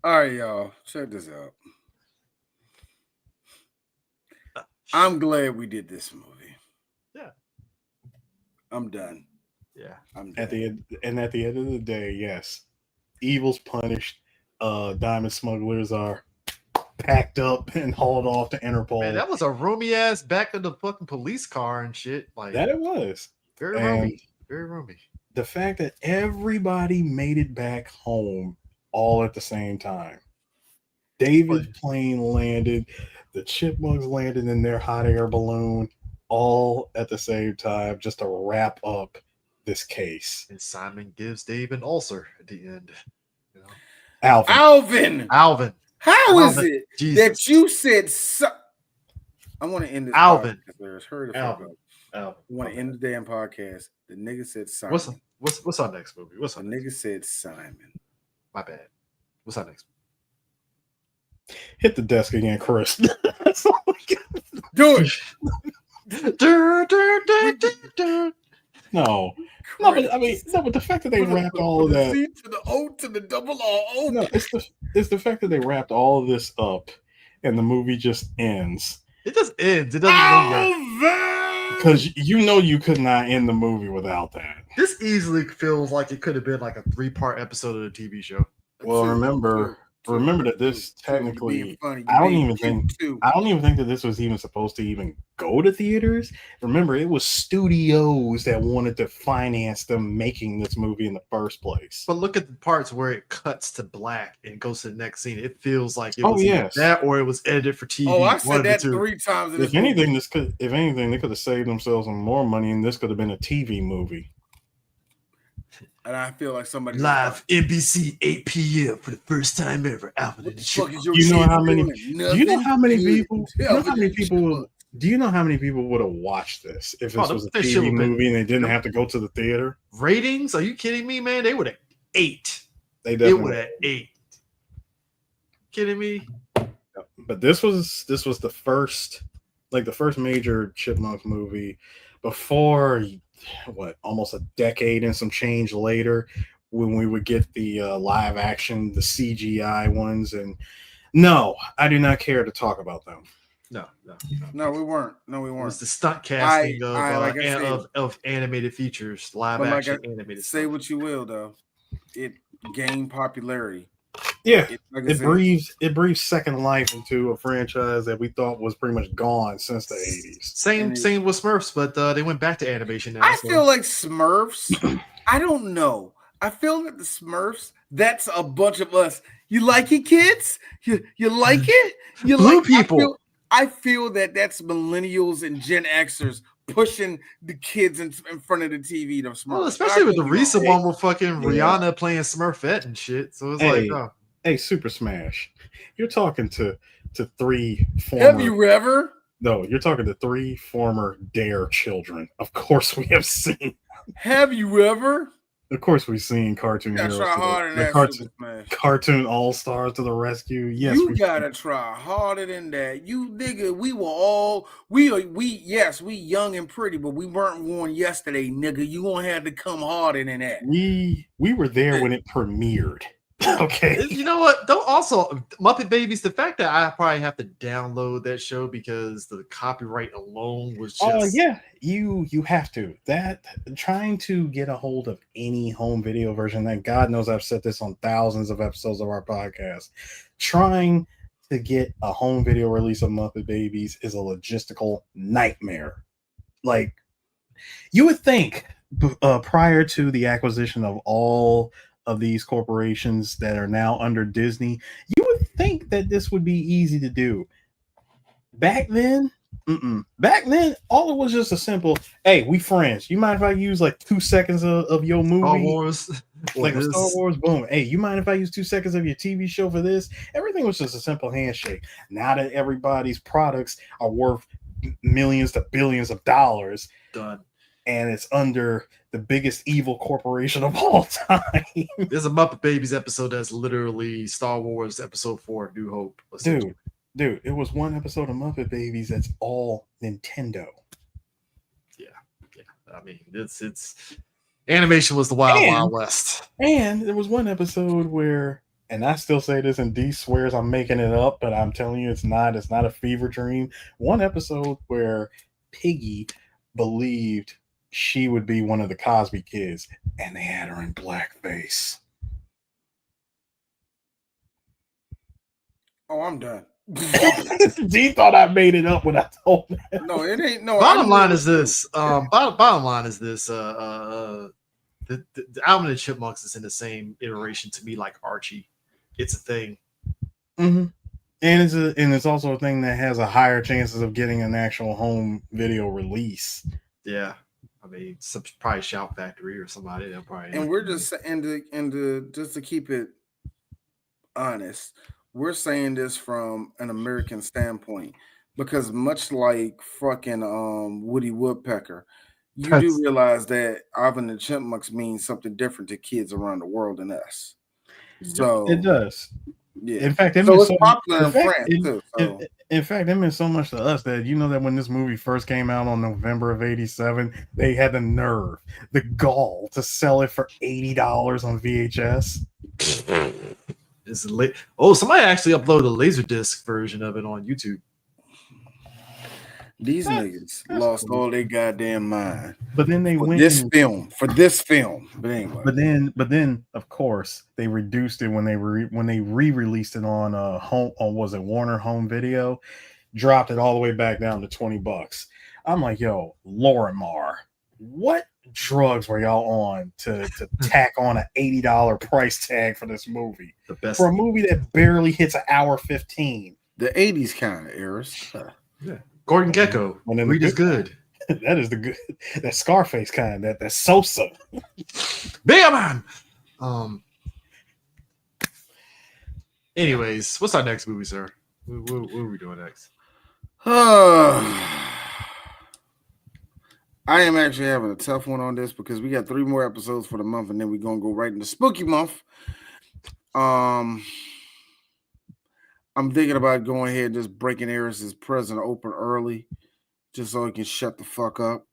All right, y'all. Check this out. I'm glad we did this movie. Yeah. I'm done. Yeah. I'm done. At the end of the day, yes. Evil's punished. Diamond smugglers are packed up and hauled off to Interpol. Man, that was a roomy ass back of the fucking police car and shit. Like that it was. Very roomy. Very roomy. The fact that everybody made it back home all at the same time. David's plane landed, the Chipmunks landed in their hot air balloon all at the same time just to wrap up this case. And Simon gives Dave an ulcer at the end. You know? Alvin. How is it that you said I want to end this Alvin. I want to end the damn podcast. The nigga said Simon. What's our next movie? The nigga said Simon. My bad. What's our next movie? Hit the desk again, Chris. That's all we got. Do it. No, but I mean, but the fact that they wrapped all of that. To the O to the double R. No, it's the fact that they wrapped all of this up, and the movie just ends. It just ends. It doesn't because you could not end the movie without that. This easily feels like it could have been like a 3-part episode of the TV show. Well, remember that this technically, I don't even think that this was even supposed to even go to theaters. Remember, it was studios that wanted to finance them making this movie in the first place. But look at the parts where it cuts to black and goes to the next scene. It feels like it was that, or it was edited for TV. Oh, I said that 3 times. If anything, they could have saved themselves some more money, and this could have been a TV movie. And I feel like somebody live NBC 8 p.m. for the first time ever. Alvin and the Chipmunks. Do you know how many people would have watched this if this was a TV movie and they didn't have to go to the theater? Ratings? Are you kidding me, man? They would have ate. They definitely would have ate. Kidding me? But this was the first major Chipmunk movie before almost a decade and some change later, when we would get the live action, the CGI ones. And no, I do not care to talk about them. No, we weren't. It was the stunt casting of animated features, live action animated. Say what you will, though, it gained popularity. Yeah, it breathes second life into a franchise that we thought was pretty much gone since the 80s. Same with Smurfs, but they went back to animation now. I feel like Smurfs. I don't know. I feel that the Smurfs, that's a bunch of us. You like it, kids? You like it? You Blue people. I feel that that's millennials and Gen Xers pushing the kids in front of the TV to Smurfs. Well, especially with the recent one with fucking Rihanna playing Smurfette and shit. So it's hey, Super Smash. You're talking to 3 former. Have you ever? No, you're talking to 3 former Dare children. Of course, we have seen. Have you ever? Of course, we've seen cartoon heroes. Cartoon all stars to the rescue. Yes, you gotta try harder than that. You nigga, we young and pretty, but we weren't born yesterday, nigga. You gonna have to come harder than that. We were there when it premiered. Okay. You know what? Though also Muppet Babies, the fact that I probably have to download that show because the copyright alone was just you have to. That trying to get a hold of any home video version, that God knows I've said this on thousands of episodes of our podcast. Trying to get a home video release of Muppet Babies is a logistical nightmare. Like, you would think prior to the acquisition of all of these corporations that are now under Disney, you would think that this would be easy to do. Back then, all it was just a simple, hey, we friends. You mind if I use like 2 seconds of your movie? Star Wars. Like a Star Wars, boom. Hey, you mind if I use 2 seconds of your TV show for this? Everything was just a simple handshake. Now that everybody's products are worth millions to billions of dollars, done. And it's under the biggest evil corporation of all time. There's a Muppet Babies episode that's literally Star Wars Episode 4, New Hope. Dude, it was one episode of Muppet Babies that's all Nintendo. Yeah. I mean, it's animation was the Wild West. And there was one episode where, and I still say this, and D swears I'm making it up, but I'm telling you it's not a fever dream. One episode where Piggy believed she would be one of the Cosby kids, and they had her in blackface. Oh, I'm done. D thought I made it up when I told him. No, it ain't. No. Bottom line is this. Bottom line is this. The Alvin and Chipmunks is in the same iteration to me like Archie. It's a thing. Mm-hmm. And it's also a thing that has a higher chances of getting an actual home video release. Yeah. I mean, probably Shout Factory or somebody. They'll probably. And we're just just to keep it honest, we're saying this from an American standpoint because much like fucking Woody Woodpecker, you do realize that Alvin and the Chipmunks means something different to kids around the world than us. So it does. Yeah. In fact, it's popular in France too. So. In fact, it meant so much to us that that when this movie first came out on November of '87, they had the nerve, the gall to sell it for $80 on VHS. Somebody actually uploaded a Laserdisc version of it on YouTube. These niggas lost all their goddamn mind. But then they went for this film. But anyway. But then of course they reduced it when they re-released it on was it Warner Home Video, dropped it all the way back down to $20. I'm like, yo, Lorimar, what drugs were y'all on to tack on an $80 price tag for this movie? The best for a movie that barely hits an hour 15. The 80s kind of eras. Yeah. Gordon Gekko. Read is good. That is the good. That Scarface kind. That Sosa. Bam man. Anyways, what's our next movie, sir? What are we doing next? I am actually having a tough one on this because we got 3 more episodes for the month, and then we're gonna go right into spooky month. I'm thinking about going ahead and just breaking Eris's present open early, just so he can shut the fuck up.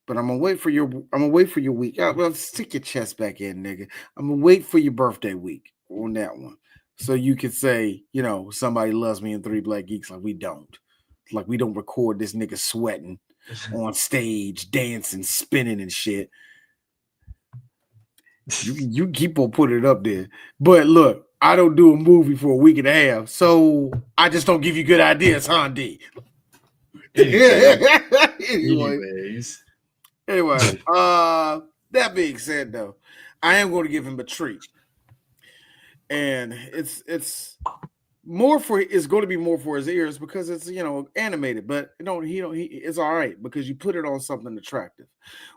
But I'm gonna wait for your week. Well, stick your chest back in, nigga. I'm gonna wait for your birthday week on that one, so you can say, somebody loves me in 3 Black Geeks like we don't. Like we don't record this nigga sweating on stage, dancing, spinning and shit. You keep on putting it up there, but look. I don't do a movie for a week and a half, so I just don't give you good ideas, huh, D? Anyways. Anyway, that being said, though, I am going to give him a treat, and it's going to be more for his ears because it's animated, but it's all right because you put it on something attractive.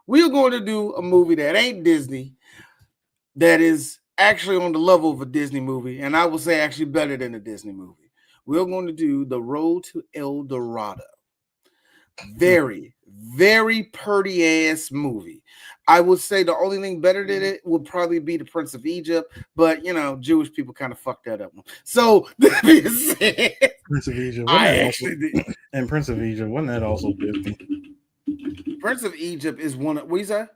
We're going to do a movie that ain't Disney, that is actually on the level of a Disney movie, and I will say actually better than a Disney movie. We're going to do The Road to El Dorado. Very, very pretty ass movie. I would say the only thing better than it would probably be The Prince of Egypt, but Jewish people kind of fucked that up. So that being said, Prince of Egypt, and Prince of Egypt, wasn't that also Disney? Prince of Egypt is one of what you say?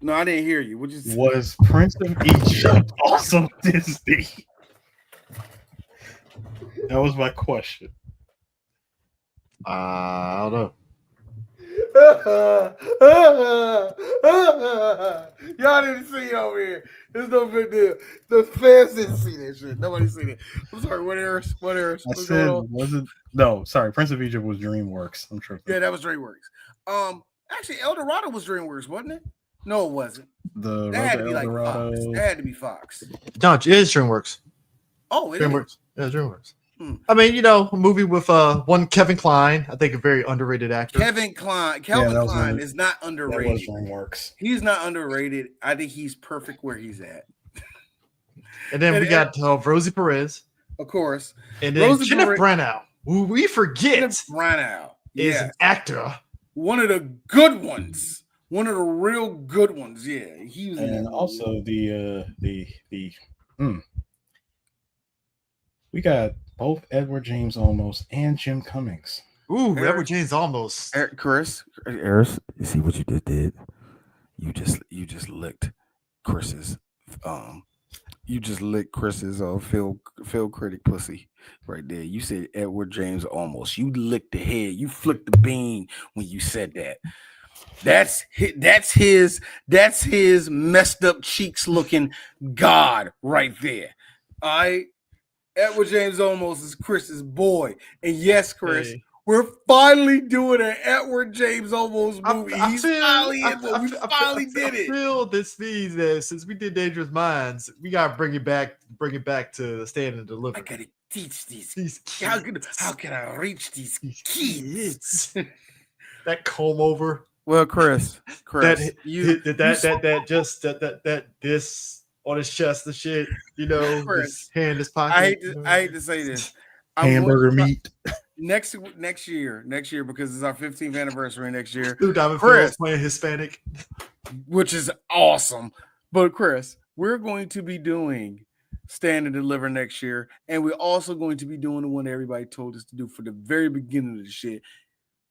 No, I didn't hear you. Was Prince of Egypt also Disney? That was my question. I don't know. Y'all didn't see it over here. There's no big deal. The fans didn't see that shit. Nobody seen it. I'm sorry. What errors? I said, was it? No, sorry. Prince of Egypt was DreamWorks. I'm sure. Yeah, that was DreamWorks. Actually, El Dorado was DreamWorks, wasn't it? No, it wasn't. That had to be like Fox. That had to be Fox. No, it is DreamWorks. Oh, it DreamWorks. is. Yeah, DreamWorks. I mean, a movie with one Kevin Kline, I think a very underrated actor. Calvin Kline is not underrated. That was DreamWorks. He's not underrated. I think he's perfect where he's at. And then we got Rosie Perez. Of course. And then Kenneth Branagh, who we forget Kenneth Branagh is an actor. One of the good ones. One of the real good ones. Yeah, he was. And also we got both Edward James Olmos and Jim Cummings. Ooh, Edward James Olmos. Chris, you see what you just did? You just licked Chris's you just licked Chris's Phil critic pussy right there. You said Edward James Olmos. You licked the head. You flicked the bean when you said that. That's his messed up cheeks looking God right there. All right. Edward James Olmos is Chris's boy. And yes, Chris, we're finally doing an Edward James Olmos movie. We finally did it. I feel this means that since we did Dangerous Minds, we gotta bring it back to Stand and Deliver. I gotta teach these kids. How can I reach these kids? That comb over. Well, Chris, that this on his chest, the shit, Chris, his hand in his pocket. I hate to say this. Hamburger meat. Next year, because it's our 15th anniversary next year. Lou Diamond Phil's playing Hispanic, which is awesome. But Chris, we're going to be doing Stand and Deliver next year, and we're also going to be doing the one everybody told us to do for the very beginning of the shit.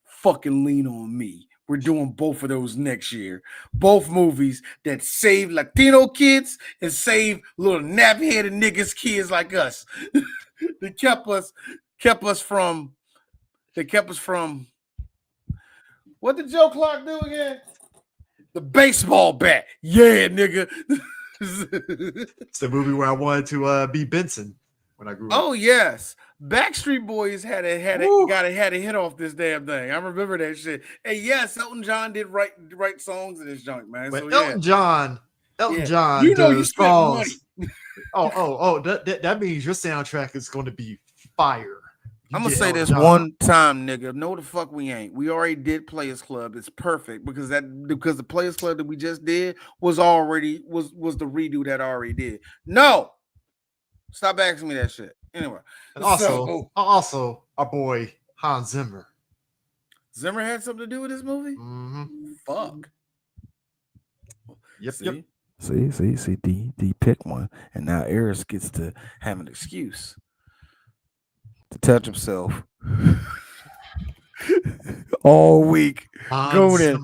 Fucking Lean on Me. We're doing both of those next year. Both movies that save Latino kids and save little nappy-headed niggas kids like us. They kept us from what did Joe Clark do again? The baseball bat. Yeah, nigga. It's the movie where I wanted to be Benson when I grew up. Oh yes. Backstreet Boys had a hit off this damn thing. I remember that shit. And yes, Elton John did write songs in his junk, man. But so, Elton John, you know you spent money. That means your soundtrack is going to be fire. I'm gonna say this one time, nigga. No, the fuck we ain't. We already did Players Club. It's perfect because the Players Club that we just did was the redo that I already did. No, stop asking me that shit. Anyway, and also our boy Hans Zimmer. Zimmer had something to do with this movie. Mm-hmm. Fuck. Yep. See, D picked one, and now Eris gets to have an excuse to touch himself all week, gooning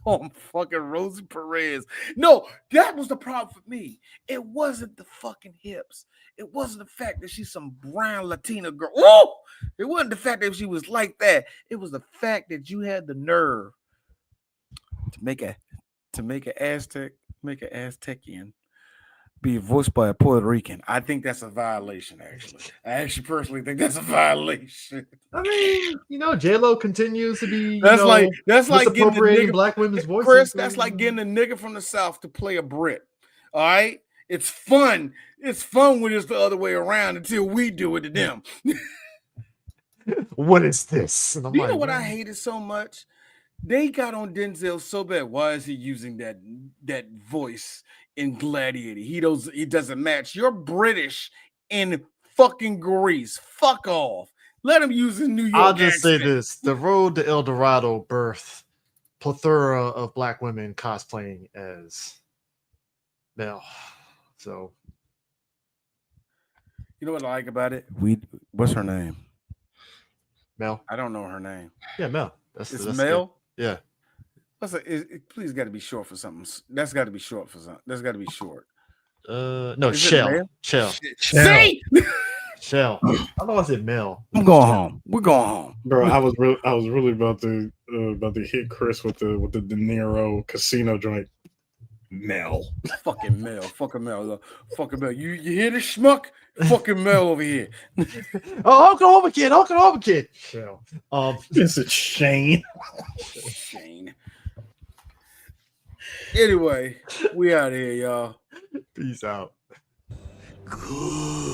on fucking Rosie Perez. No, that was the problem for me. It wasn't the fucking hips. It wasn't the fact that she's some brown Latina girl. Woo! It wasn't the fact that she was like that. It was the fact that you had the nerve to make an Aztecian be voiced by a Puerto Rican. I think that's a violation, actually. I actually personally think that's a violation. I mean, J-Lo continues to be that's like getting the black women's voices. Chris, that's like getting a nigga from the South to play a Brit. All right? It's fun. It's fun when it's the other way around until we do it to them. What is this? And you know what I hated so much? They got on Denzel so bad. Why is he using that voice in Gladiator? He doesn't match. You're British in fucking Greece. Fuck off. Let him use his New York I'll just accent. say this. The road to El Dorado birthed plethora of black women cosplaying as Mel. So you know what I like about it? What's her name? Mel. I don't know her name. Yeah, Mel. It's Mel? Yeah. Please got to be short for something. That's got to be short for something. That's got to be short. No, Shell. See? Shell. I know I said Mel. I'm going home. We're going home, bro. I was really about to hit Chris with the De Niro casino joint. Mel. Fucking Mel. Fucking Mel. Fucking Mel. You hear this schmuck? Fucking Mel over here. Oklahoma kid. Shell. This is Shane. Shane. Anyway, we out here, y'all. Peace out. Good.